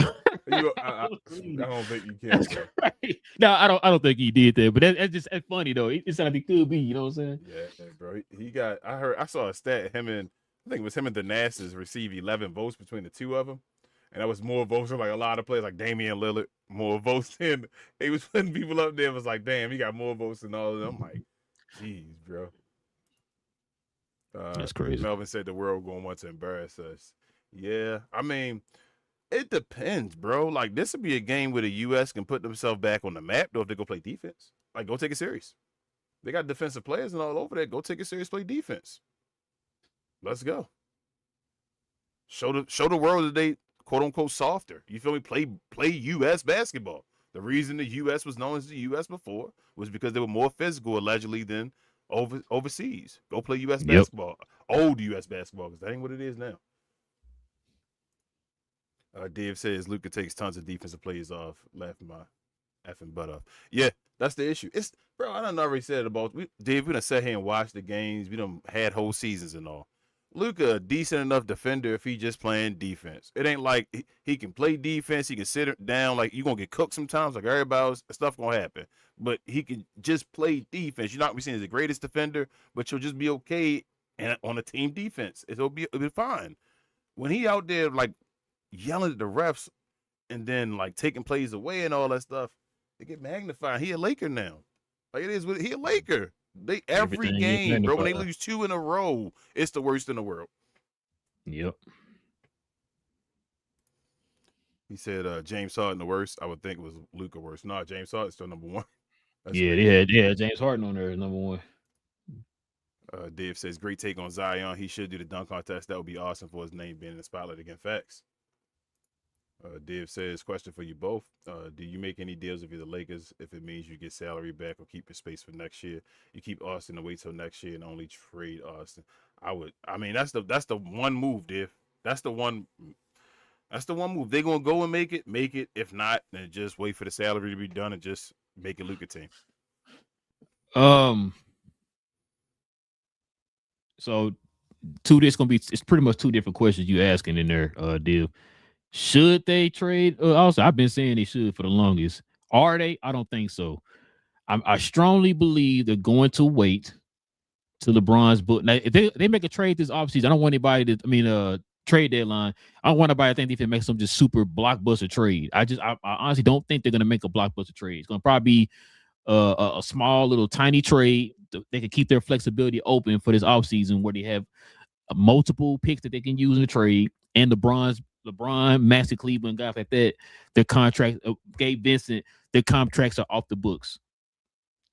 I don't think you can. Right. No, I don't think he did that, but that's funny though. It sounded like it could be. You know what I'm saying? Yeah, bro. He got. I saw a stat. I think it was him and the Nastas received 11 votes between the two of them. And that was more votes than like a lot of players, like Damian Lillard, more votes than he was putting people up there. It was like, damn, he got more votes than all of them. I'm like, jeez, bro. That's crazy. Melvin said the world going to want to embarrass us. Yeah, I mean, it depends, bro. Like, this would be a game where the U.S. can put themselves back on the map, though, if they go play defense. Like, go take it serious. They got defensive players and all over there. Go take it serious, play defense. Let's go. Show the world that they, quote unquote, softer. You feel me? Play U.S. basketball. The reason the U.S. was known as the U.S. before was because they were more physical, allegedly, than overseas. Go play U.S. basketball. Old U.S. basketball, because that ain't what it is now. Dave says Luka takes tons of defensive plays off, laughing my effing butt off. Yeah, that's the issue. Bro, I done already said it about Dave. We done sat here and watched the games. We done had whole seasons and all. Luka, a decent enough defender if he just playing defense. It ain't like he can play defense. He can sit down. Like, you're going to get cooked sometimes. Like, everybody else, stuff going to happen. But he can just play defense. You're not going to be seen as the greatest defender, but you'll just be okay on a team defense. It'll be fine. When he out there, like, yelling at the refs and then, like, taking plays away and all that stuff, it get magnified. He a Laker now. Like, it is what he a Laker. They every game, bro. When they lose 2 in a row, it's the worst in the world. Yep. He said James Harden the worst. I would think it was Luka worse. No, James Harden's still number 1. They had James Harden on there as number 1. Dave says great take on Zion. He should do the dunk contest. That would be awesome for his name being in the spotlight again. Facts. Div says, question for you both. Do you make any deals with the Lakers if it means you get salary back or keep your space for next year? You keep Austin and wait till next year and only trade Austin. I mean, that's the one move, Div. That's the one. That's the one move. They're gonna go and make it. Make it. If not, then just wait for the salary to be done and just make a Luka team. So it's pretty much two different questions you asking in there, Div. Should they trade? Also, I've been saying they should for the longest. Are they? I don't think so. I strongly believe they're going to wait till LeBron's book. Now, if they make a trade this offseason, I don't want anybody to, trade deadline. I don't want anybody to think if it makes some just super blockbuster trade. I honestly don't think they're going to make a blockbuster trade. It's going to probably be a small little tiny trade. They can keep their flexibility open for this offseason where they have multiple picks that they can use in the trade, and LeBron, Maxi Cleveland, guys like that, their contract, Gabe Vincent, their contracts are off the books.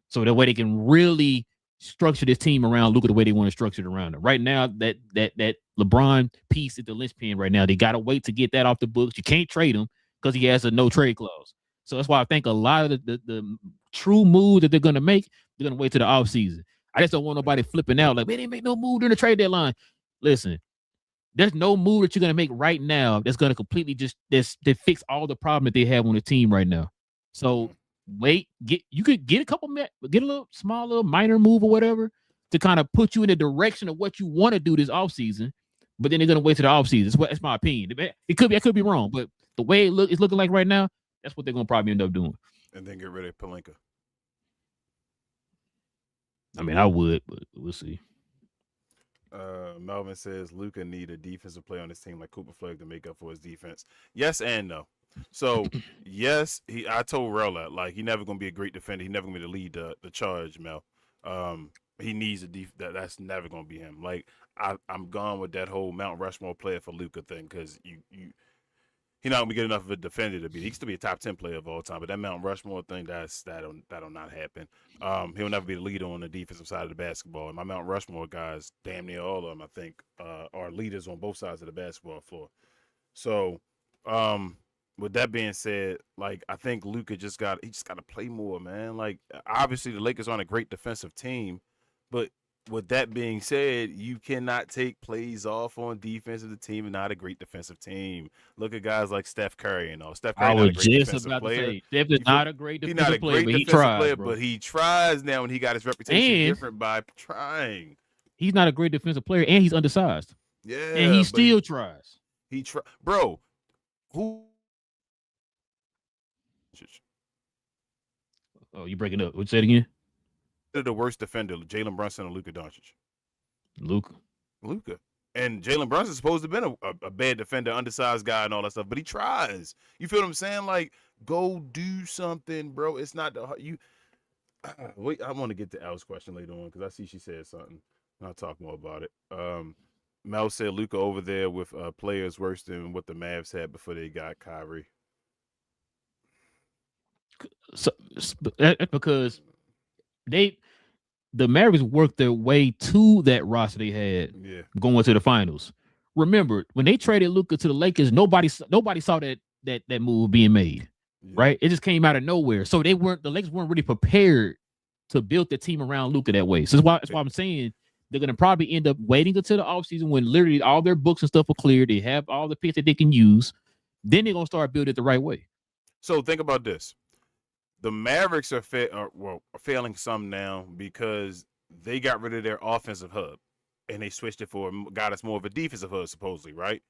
So that way they can really structure this team around Luka the way they want to structure it around them. Right now, that LeBron piece is the linchpin right now. They got to wait to get that off the books. You can't trade him because he has a no trade clause. So that's why I think a lot of the true move that they're going to make, they're going to wait to the offseason. I just don't want nobody flipping out like, they didn't make no move during the trade deadline. Listen, there's no move that you're going to make right now that's going to completely just fix all the problem that they have on the team right now. So wait, you could get a little small little minor move or whatever to kind of put you in the direction of what you want to do this offseason, but then they're going to wait to the offseason. That's my opinion. I could be wrong, but the way it's looking like right now, that's what they're going to probably end up doing. And then get rid of Pelinka. I mean, I would, but we'll see. Melvin says Luka need a defensive player on his team like Cooper Flag to make up for his defense. Yes and no. So yes, I told Relle that like he's never gonna be a great defender. He's never gonna be to lead the charge, Mel. He needs a that's never gonna be him. Like I'm gone with that whole Mount Rushmore player for Luka thing because he's not gonna be good enough of a defender to be. He can still be a top 10 player of all time, but that Mount Rushmore thing, that'll not happen. He'll never be the leader on the defensive side of the basketball. And my Mount Rushmore guys, damn near all of them, I think, are leaders on both sides of the basketball floor. So, with that being said, like I think Luka just got to play more, man. Like obviously the Lakers aren't a great defensive team, but with that being said, you cannot take plays off on defense of the team and not a great defensive team. Look at guys like Steph Curry and all. Steph Curry not a great defensive player. Steph is not a great defensive player, but he tries. But he tries now, and he got his reputation different by trying. He's not a great defensive player, and he's undersized. Yeah, and he still tries. Bro. Who? Oh, you breaking up? What'd you say it again? The worst defender, Jalen Brunson or Luka Doncic? Luka. And Jalen Brunson's supposed to have been a bad defender, undersized guy and all that stuff, but he tries. You feel what I'm saying? Like, go do something, bro. It's not wait, I want to get to Al's question later on because I see she said something. I'll talk more about it. Mel said Luka over there with players worse than what the Mavs had before they got Kyrie. So that's because the Mavericks worked their way to that roster they had going to the finals. Remember, when they traded Luka to the Lakers, nobody saw that move being made, right? It just came out of nowhere. So the Lakers weren't really prepared to build the team around Luka that way. So that's why I'm saying they're going to probably end up waiting until the offseason when literally all their books and stuff are clear. They have all the picks that they can use. Then they're going to start building it the right way. So think about this. The Mavericks are failing some now because they got rid of their offensive hub and they switched it got us more of a defensive hub, supposedly, right?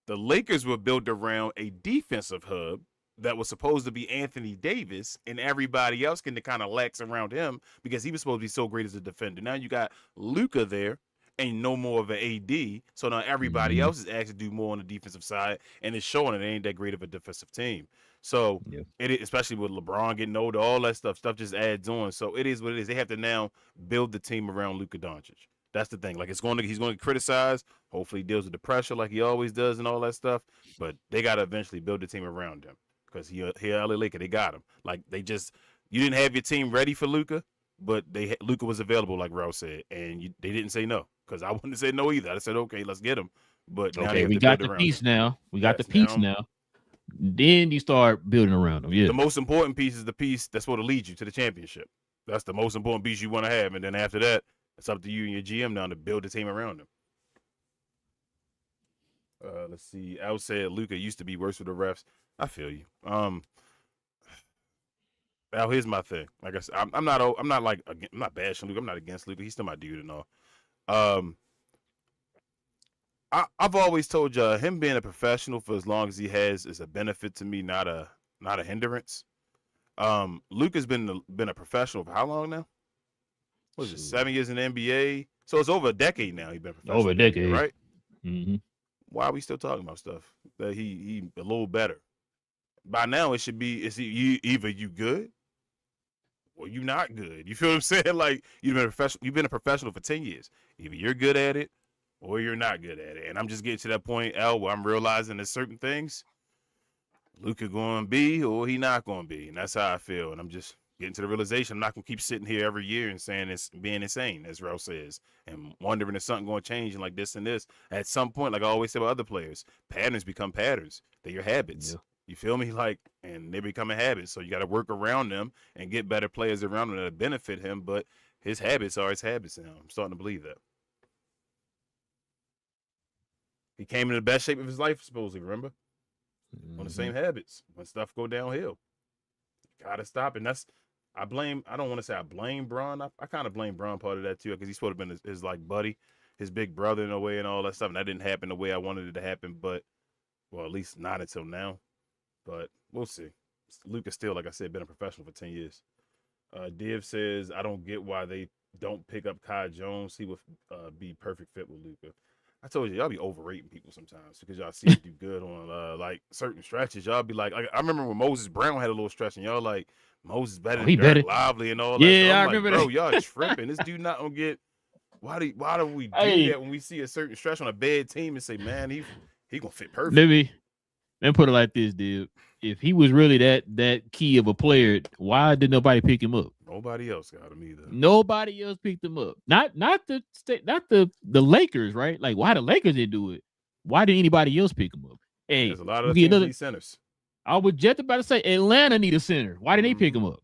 The Lakers were built around a defensive hub that was supposed to be Anthony Davis, and everybody else can kind of lax around him because he was supposed to be so great as a defender. Now you got Luka there and no more of an AD, so now everybody else is asked to do more on the defensive side, and it's showing it ain't that great of a defensive team. So especially with LeBron getting older, all that stuff just adds on. So it is what it is. They have to now build the team around Luka Doncic. That's the thing. Like he's going to criticize. Hopefully he deals with the pressure like he always does and all that stuff. But they got to eventually build the team around him because he LA Laker, they got him. Like you didn't have your team ready for Luka, but Luka was available, like Ralph said, and they didn't say no because I wouldn't say no either. I said okay, let's get him. But now we got the piece now. We got the piece now. Then you start building around them. Yeah. The most important piece is the piece that's supposed to lead you to the championship. That's the most important piece you want to have. And then after that, it's up to you and your GM now to build the team around them. Let's see. Al said Luka used to be worse with the refs. I feel you. Al, here's my thing. Like I said, I'm not bashing Luka. I'm not against Luka. He's still my dude and all. I've always told you him being a professional for as long as he has is a benefit to me, not a hindrance. Luka's been a professional for how long now? What is it, 7 years in the NBA? So it's over a decade now. He's been a professional. Over a decade, right? Mm-hmm. Why are we still talking about stuff that he a little better? By now, it should be either you good or you not good. You feel what I'm saying? Like you've been a professional for 10 years. Either you're good at it or you're not good at it. And I'm just getting to that point, Al, where I'm realizing there's certain things Luka going to be or he not going to be. And that's how I feel. And I'm just getting to the realization I'm not going to keep sitting here every year and saying it's being insane, as Relle says, and wondering if something going to change and like this and this. At some point, like I always say about other players, patterns become patterns. They're your habits. Yeah. You feel me? Like, and they become a habit. So you got to work around them and get better players around him that benefit him. But his habits are his habits now. I'm starting to believe that. He came in the best shape of his life, supposedly, remember? On the same habits. When stuff go downhill. Gotta stop. And that's I don't want to say I blame Bron. I kind of blame Bron part of that too, because he's supposed to have been his like buddy, his big brother in a way and all that stuff. And that didn't happen the way I wanted it to happen, but well, at least not until now. But we'll see. Luka's still, like I said, been a professional for 10 years. Div says, I don't get why they don't pick up Kai Jones. He would be perfect fit with Luka. I told you, y'all be overrating people sometimes because y'all see him do good on like certain stretches. Y'all be like I remember when Moses Brown had a little stretch and y'all like Moses better than Derek Lively and all that. Yeah, I like, remember bro, that. y'all tripping. This dude not gonna get. Why do we do that when we see a certain stretch on a bad team and say, man, he gonna fit perfect? Let me put it like this, dude. If he was really that key of a player, why did nobody pick him up? Nobody else got him either. Nobody else picked him up. Not the Lakers, right? Like why the Lakers didn't do it? Why did anybody else pick him up? Hey, there's a lot of teams centers. I was just about to say Atlanta need a center. Why didn't they pick him up?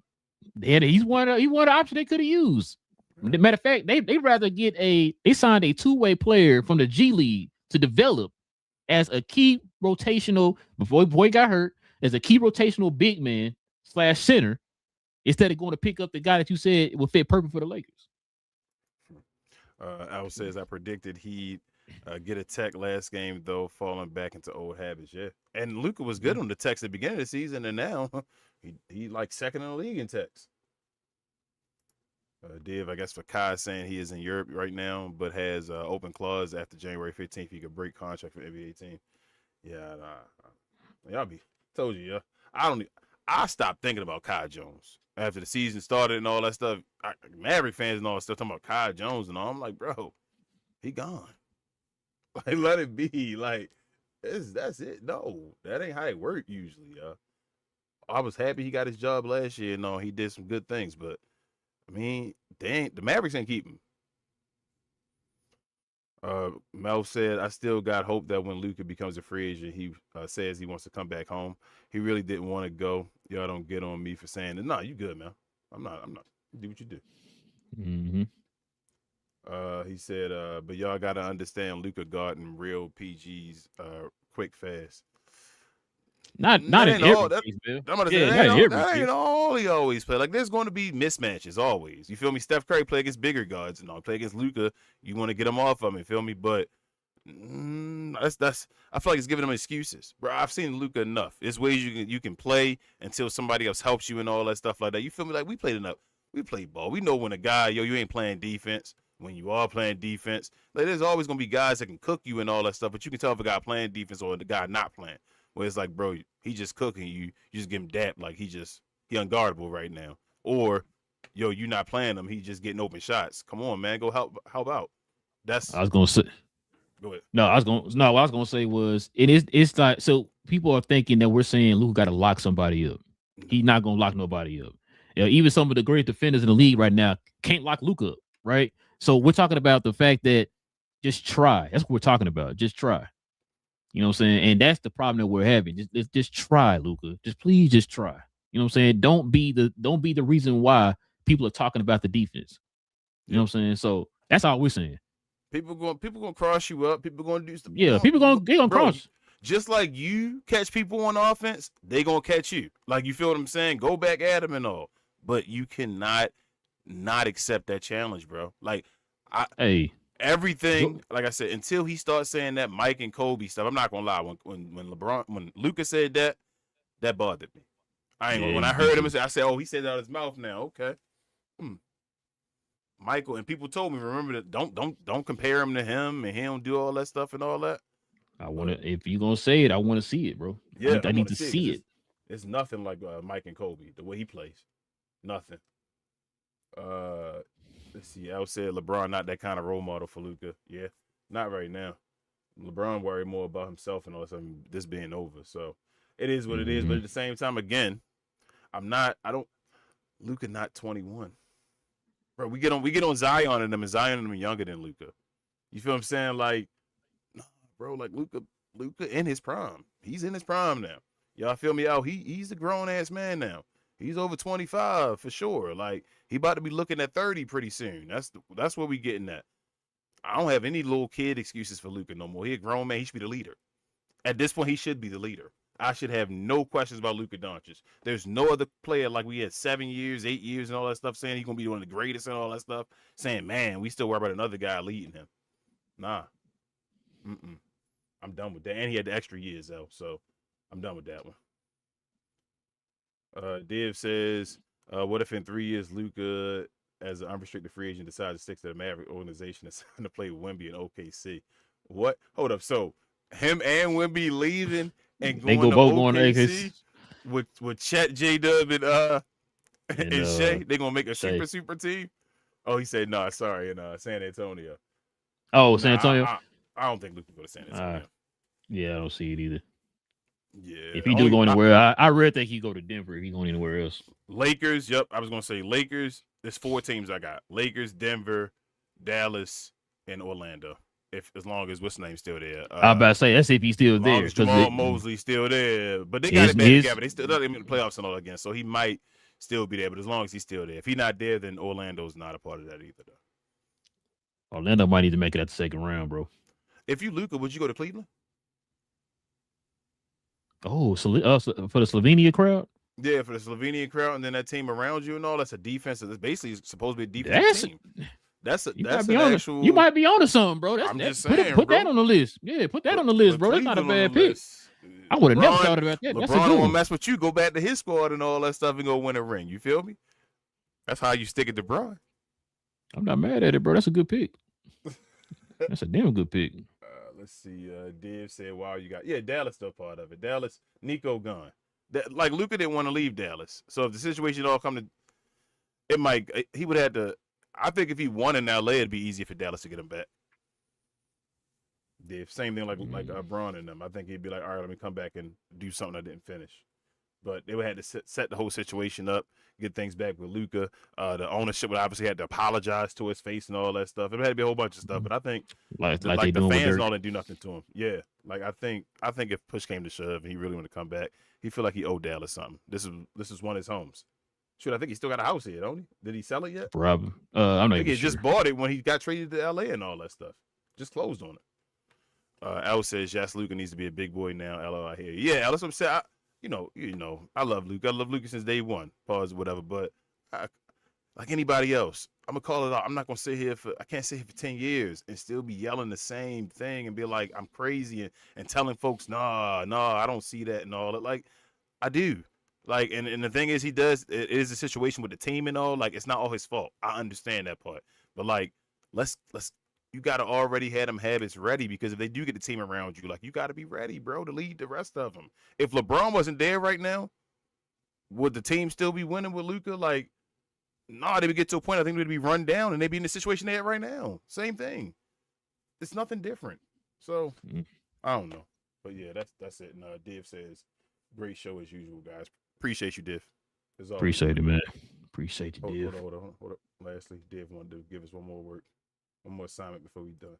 He's one option they could have used. Matter of fact, they rather get they signed a two-way player from the G League to develop as a key rotational before boy got hurt as a key rotational big man / center instead of going to pick up the guy that you said would fit perfect for the Lakers. Al says I predicted he'd get a tech last game though, falling back into old habits. Yeah, and Luka was good on the techs at the beginning of the season, and now he like second in the league in techs. Div, I guess for Kai saying he is in Europe right now, but has open clause after January 15th. He could break contract for NBA team. Yeah, y'all be told you. Yeah, I stopped thinking about Kai Jones after the season started and all that stuff. Maverick fans and all that stuff talking about Kai Jones and all. I'm like, bro, he gone. Like, let it be. Like, that's it. No, that ain't how it work usually. I was happy he got his job last year and all. He did some good things, but. I mean, the Mavericks ain't keep him. Mel said, I still got hope that when Luka becomes a free agent, he says he wants to come back home. He really didn't want to go. Y'all don't get on me for saying that. No, you good, man. I'm not. Do what you do. Mm-hmm. He said, but y'all got to understand Luka guarding real PGs quick, fast. Not in every case, Bill. I'm gonna say that ain't all he always play. Like there's going to be mismatches always. You feel me? Steph Curry play against bigger guards and all. Play against Luka, you want to get him off of him. Feel me? But that's. I feel like it's giving him excuses, bro. I've seen Luka enough. There's ways you can play until somebody else helps you and all that stuff like that. You feel me? Like we played enough. We played ball. We know when a guy, you ain't playing defense. When you are playing defense, like there's always gonna be guys that can cook you and all that stuff. But you can tell if a guy playing defense or the guy not playing. Where it's like, bro, he just cooking you. You just give him dap like he unguardable right now. Or, yo, you not playing him. He just getting open shots. Come on, man, go help out. That's. I was gonna say. Go ahead. What I was gonna say was it's like so people are thinking that we're saying Luka got to lock somebody up. He's not gonna lock nobody up. Even some of the great defenders in the league right now can't lock Luka up, right? So we're talking about the fact that just try. That's what we're talking about. Just try. You know what I'm saying? And that's the problem that we're having. Just try, Luka. Please just try. You know what I'm saying? Don't be the reason why people are talking about the defense. You know what I'm saying? So that's all we're saying. People gonna cross you up. People gonna do stuff. Yeah, they gonna cross. Just like you catch people on offense, they gonna catch you. Like, you feel what I'm saying? Go back at them and all. But you cannot not accept that challenge, bro. Like, everything, like I said, until he starts saying that Mike and Kobe stuff, I'm not gonna lie. When Luka said that bothered me. I ain't gonna, when I heard him say, I said, oh, he said that out of his mouth now. Okay. Michael, and people told me, remember that don't compare him to him, and he don't do all that stuff and all that. If you gonna say it, I want to see it, bro. Yeah, I need to see it. It's nothing like Mike and Kobe, the way he plays. Nothing. Let's see. I said LeBron not that kind of role model for Luka. Yeah, not right now. LeBron worried more about himself and all of a sudden this being over. So it is what it is. But at the same time, again, Luka not 21. Bro, we get on Zion and them, and Zion and them younger than Luka. You feel what I'm saying? Like, nah, bro, like Luka in his prime. He's in his prime now. Y'all feel me out? He's a grown ass man now. He's over 25 for sure. Like, he about to be looking at 30 pretty soon. That's where we getting at. I don't have any little kid excuses for Luka no more. He a grown man. He should be the leader. At this point, he should be the leader. I should have no questions about Luka Doncic. There's no other player like we had 7 years, 8 years, and all that stuff saying he's gonna be one of the greatest and all that stuff. Saying, man, we still worry about another guy leading him. Nah. I'm done with that. And he had the extra years though, so I'm done with that one. Div says, what if in 3 years Luka, as an unrestricted free agent, decides to stick to the Maverick organization and sign to play with Wemby and OKC? What? Hold up. So him and Wemby leaving and going to OKC with Chet, J-Dub, and Shea? They gonna make a super team? Oh, he said no. Sorry, in San Antonio. Oh, San Antonio. I don't think Luka go to San Antonio. Yeah, I don't see it either. Yeah. If he do go anywhere, I really think he go to Denver if he going anywhere else. Lakers. Yep, I was gonna say Lakers. There's 4 teams I got: Lakers, Denver, Dallas, and Orlando. As long as what's the name still there. I'm about to say that's if he's still there. As Jamal Mosley's still there, but they got it back together. They still in the playoffs and all again, so he might still be there. But as long as he's still there, if he's not there, then Orlando's not a part of that either. Though. Orlando might need to make it at the second round, bro. If you Luka, would you go to Cleveland? Oh, for the Slovenia crowd? Yeah, for the Slovenian crowd, and then that team around you and all. That's a defense. That's basically supposed to be a defensive team. That's an actual. You might be onto something, bro. I'm just saying, put that on the list. Yeah, put that on the list, bro. That's not a bad pick. I would have never thought about that. That's a good one. Won't mess with you. Go back to his squad and all that stuff and go win a ring. You feel me? That's how you stick it to LeBron. I'm not mad at it, bro. That's a good pick. That's a damn good pick. Let's see. Div said, "Wow, you got Dallas still part of it. Dallas, Nico gone. Like Luka didn't want to leave Dallas. So if the situation all come to, it might. He would have to. I think if he won in LA, it'd be easier for Dallas to get him back. Div, same thing like Braun and them. I think he'd be like, all right, let me come back and do something I didn't finish. But they would have to set the whole situation up, get things back with Luka. The ownership would obviously have to apologize to his face and all that stuff. It had to be a whole bunch of stuff. But I think like the fans and all didn't do nothing to him. Yeah, like I think if push came to shove and he really wanted to come back, he feel like he owed Dallas something. This is one of his homes. Shoot, I think he still got a house here, don't he? Did he sell it yet? Probably. I'm not even sure. He just bought it when he got traded to LA and all that stuff. Just closed on it. Al says, yes, Luka needs to be a big boy now. LO, I hear you. Yeah, that's what I'm saying. I love Luka. I love Luka since day one. Pause, whatever. But like anybody else, I'm gonna call it out. I'm not gonna sit here I can't sit here for 10 years and still be yelling the same thing and be like I'm crazy and telling folks, nah, I don't see that and all that. Like I do. Like and the thing is, it is a situation with the team and all. Like it's not all his fault. I understand that part. But like let's you got to already have them habits ready because if they do get the team around you, like you got to be ready, bro, to lead the rest of them. If LeBron wasn't there right now, would the team still be winning with Luka? Like, no, they would get to a point I think they'd be run down and they'd be in the situation they're at right now. Same thing. It's nothing different. So I don't know, but yeah, that's it. And Div says, great show as usual, guys. Appreciate you, Div. Appreciate it, man. Appreciate you, Div. Hold up. Lastly, Div wanted to give us one more assignment before we done.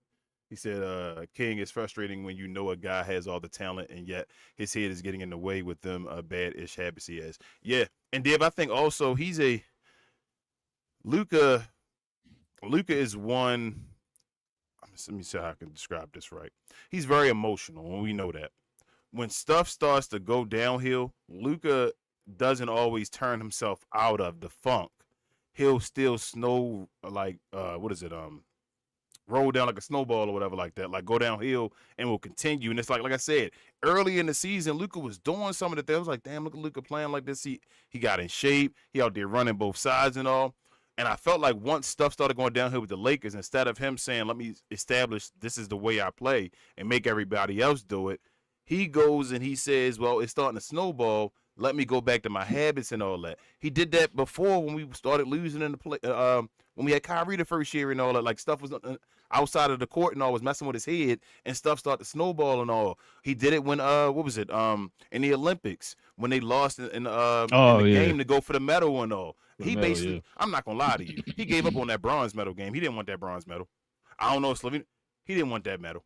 He said, King, is frustrating when you know a guy has all the talent and yet his head is getting in the way with them bad-ish habits he has. Yeah. And Dave, I think also he's a Luka. Luka is one. Let me see how I can describe this right. He's very emotional, and we know that. When stuff starts to go downhill, Luka doesn't always turn himself out of the funk. He'll still roll down like a snowball or whatever like that, like go downhill and will continue. And it's like I said, early in the season, Luka was doing some of the things. I was like, damn, look at Luka playing like this. He got in shape. He out there running both sides and all. And I felt like once stuff started going downhill with the Lakers, instead of him saying, let me establish this is the way I play and make everybody else do it, he goes and he says, well, it's starting to snowball. Let me go back to my habits and all that. He did that before when we started losing in the play. When we had Kyrie the first year and all that, like stuff was outside of the court and all was messing with his head and stuff started to snowball and all. He did it when in the Olympics when they lost in the game to go for the medal and all. I'm not gonna lie to you, he gave up on that bronze medal game. He didn't want that bronze medal. I don't know if Slovenia, he didn't want that medal.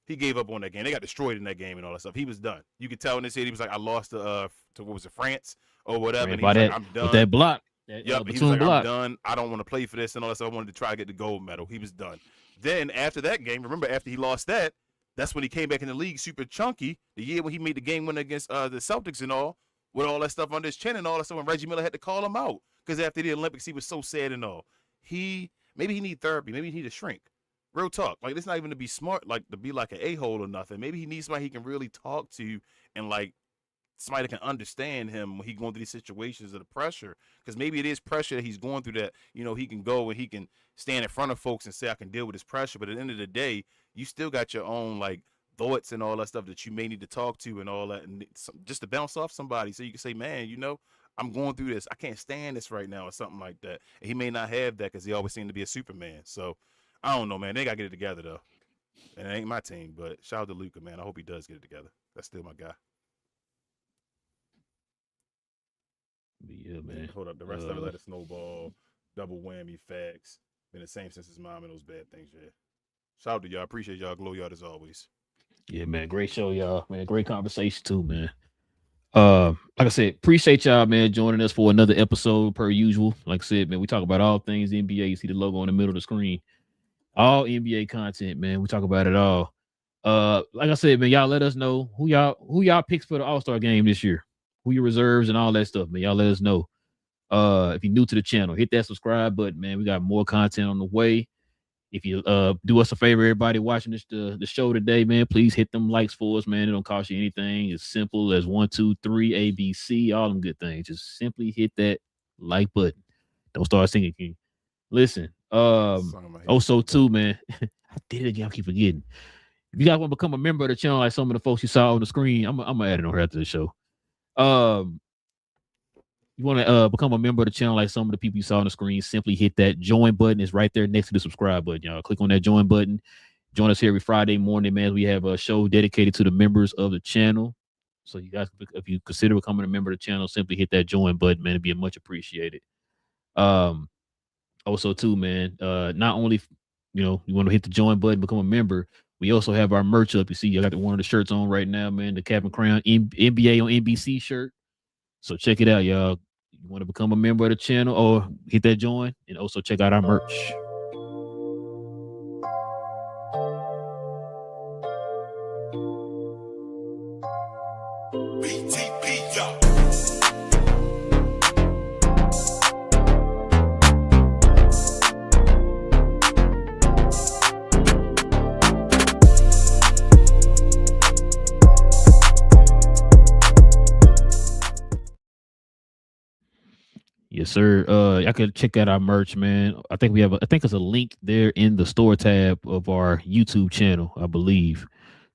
He gave up on that game. They got destroyed in that game and all that stuff. He was done. You could tell in his head he was like, I lost to what was it, France or whatever. And he was like, I'm done. With that block. He was like, I'm done. I don't want to play for this and all that stuff. I wanted to try to get the gold medal. He was done. Then after that game, remember after he lost that, that's when he came back in the league super chunky. The year when he made the game win against the Celtics and all, with all that stuff under his chin and all that stuff, when Reggie Miller had to call him out because after the Olympics he was so sad and all. Maybe he need therapy. Maybe he need to shrink. Real talk. Like, it's not even to be smart, like to be like an a-hole or nothing. Maybe he needs somebody he can really talk to and like somebody that can understand him when he's going through these situations of the pressure. Because maybe it is pressure that he's going through that, he can go and he can stand in front of folks and say, I can deal with this pressure. But at the end of the day, you still got your own like thoughts and all that stuff that you may need to talk to and all that. And just to bounce off somebody so you can say, man, I'm going through this. I can't stand this right now or something like that. And he may not have that because he always seemed to be a Superman. So I don't know, man. They got to get it together, though. And it ain't my team, but shout out to Luka, man. I hope he does get it together. That's still my guy. Yeah, man. Hold up. The rest of it, let it snowball, double whammy, facts. Been the same since his mom and those bad things, yeah. Shout out to y'all. Appreciate y'all. GloYard as always. Yeah, man. Great show, y'all. Man, great conversation, too, man. Like I said, appreciate y'all, man, joining us for another episode per usual. Like I said, man, we talk about all things NBA. You see the logo in the middle of the screen. All NBA content, man. We talk about it all. Like I said, man, y'all let us know who y'all picks for the All-Star game this year. Who your reserves and all that stuff, man. Y'all let us know. If you're new to the channel, hit that subscribe button, man. We got more content on the way. If you do us a favor, everybody watching the show today, man, please hit them likes for us, man. It don't cost you anything. It's simple as 1, 2, 3, ABC, all them good things. Just simply hit that like button. Don't start singing, King. Listen, also too, man. I did it again. I keep forgetting. If you guys want to become a member of the channel, like some of the folks you saw on the screen, I'm gonna add it on here after the show. You want to become a member of the channel like some of the people you saw on the screen, simply hit that join button. It's right there next to the subscribe button, y'all. Click on that join button. Join us here every Friday morning, man. We have a show dedicated to the members of the channel. So you guys, if you consider becoming a member of the channel, simply hit that join button, man. It'd be much appreciated. Also too, man, not only, you want to hit the join button, become a member, we also have our merch up. You see, I got one of the shirts on right now, man, the Cap and Crown NBA on NBC shirt. So check it out, y'all. You want to become a member of the channel or hit that join, and also check out our merch. Yes, sir. I could check out our merch, man. I think there's a link there in the store tab of our YouTube channel, I believe.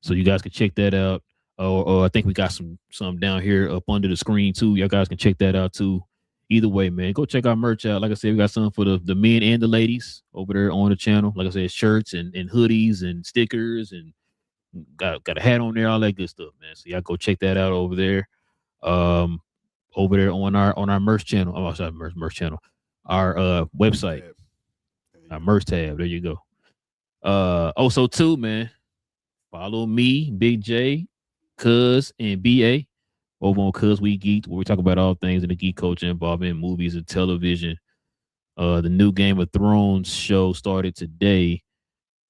So you guys can check that out. Or I think we got some down here up under the screen too. Y'all guys can check that out too. Either way, man, go check our merch out. Like I said, we got some for the men and the ladies over there on the channel. Like I said, shirts and hoodies and stickers and got a hat on there, all that good stuff, man. So y'all go check that out over there. Over there on our merch channel. Oh, sorry, merch channel. Our website. Our merch tab. There you go. Also too, man. Follow me, Big J, Cuz, and BA over on Cuz We Geeked, where we talk about all things in the geek culture involving movies and television. The new Game of Thrones show started today.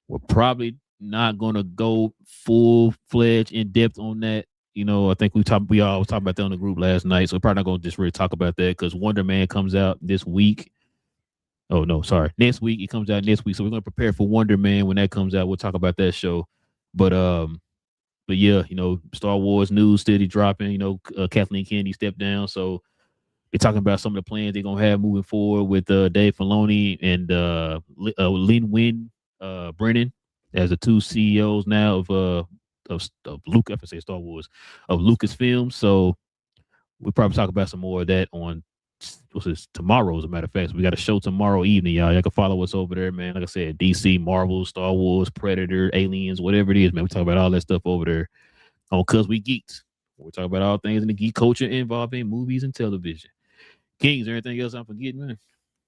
We're probably not gonna go full fledged in depth on that. I think we all was talking about that on the group last night, so we're probably not gonna just really talk about that because Wonder Man comes out this week. Oh no, sorry, next week. It comes out next week, so we're gonna prepare for Wonder Man when that comes out. We'll talk about that show, but yeah, Star Wars news steady dropping. Kathleen Kennedy stepped down, so they're talking about some of the plans they're gonna have moving forward with Dave Filoni and Lin Win Brennan as the two CEOs now of Luke. I say Star Wars of Lucasfilm. So we'll probably talk about some more of that on what's this tomorrow. As a matter of fact, so we got a show tomorrow evening, y'all. Y'all can follow us over there, man. Like I said, DC, Marvel, Star Wars, Predator, Aliens, whatever it is, man. We talk about all that stuff over there on Cuz We Geeked. We talk about all things in the geek culture involving movies and television. King, is there anything else I'm forgetting, man?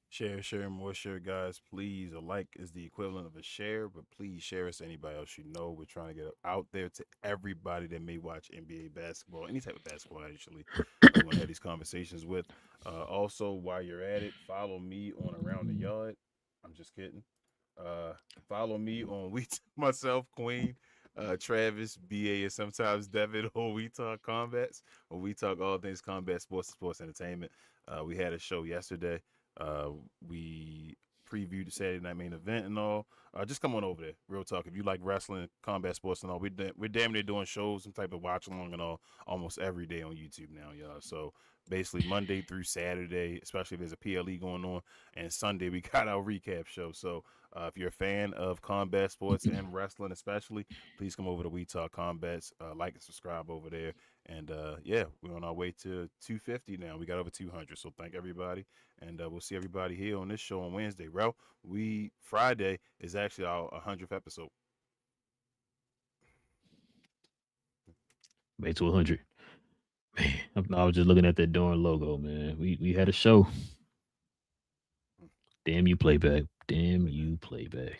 Share, more share, guys. Please, a like is the equivalent of a share, but please share us to anybody else you know. We're trying to get out there to everybody that may watch NBA basketball, any type of basketball, actually. We want to have these conversations with. Also, while you're at it, follow me on Around the Yard. I'm just kidding. Follow me on myself, Queen, Travis, BA, and sometimes Devin on We Talk Combats, or We Talk all things combat, sports, and sports entertainment. We had a show yesterday. We previewed the Saturday night main event and all. Just come on over there. Real talk. If you like wrestling, combat sports and all, we're damn near doing shows, some type of watch along and all, almost every day on YouTube now, y'all. So basically Monday through Saturday, especially if there's a PLE going on, and Sunday we got our recap show. So if you're a fan of combat sports and wrestling especially, please come over to We Talk Combats. Like and subscribe over there. And yeah, we're on our way to 250 now. We got over 200. So thank everybody. And we'll see everybody here on this show on Wednesday. Rel, Friday is actually our 100th episode. Made to 100. Man, I was just looking at that darn logo, man. We had a show. Damn you, playback. Damn you, playback.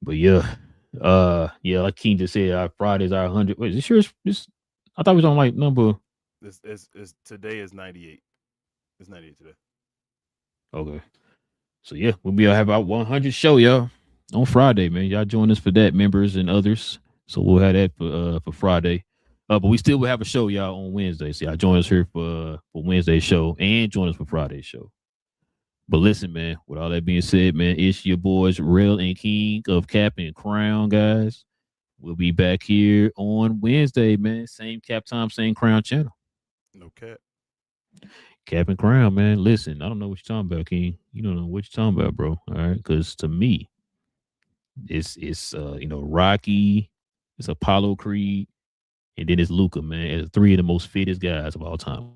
But yeah, like King just said, our Friday's our 100. Wait, is this yours? I thought we was on like number. This today is 98. It's 98 today. Okay. So yeah, we'll have our 100 show, y'all, on Friday, man. Y'all join us for that, members and others. So we'll have that for Friday. But we still will have a show, y'all, on Wednesday. So y'all join us here for Wednesday's show and join us for Friday's show. But listen, man, with all that being said, man, it's your boys, Relle and King of Cap and Crown, guys. We'll be back here on Wednesday, man. Same cap time, same Crown channel. No cap. Cap and Crown, man. Listen, I don't know what you're talking about, King. You don't know what you're talking about, bro. All right, because to me, it's Rocky, it's Apollo Creed, and then it's Luka, man. It's three of the most fittest guys of all time.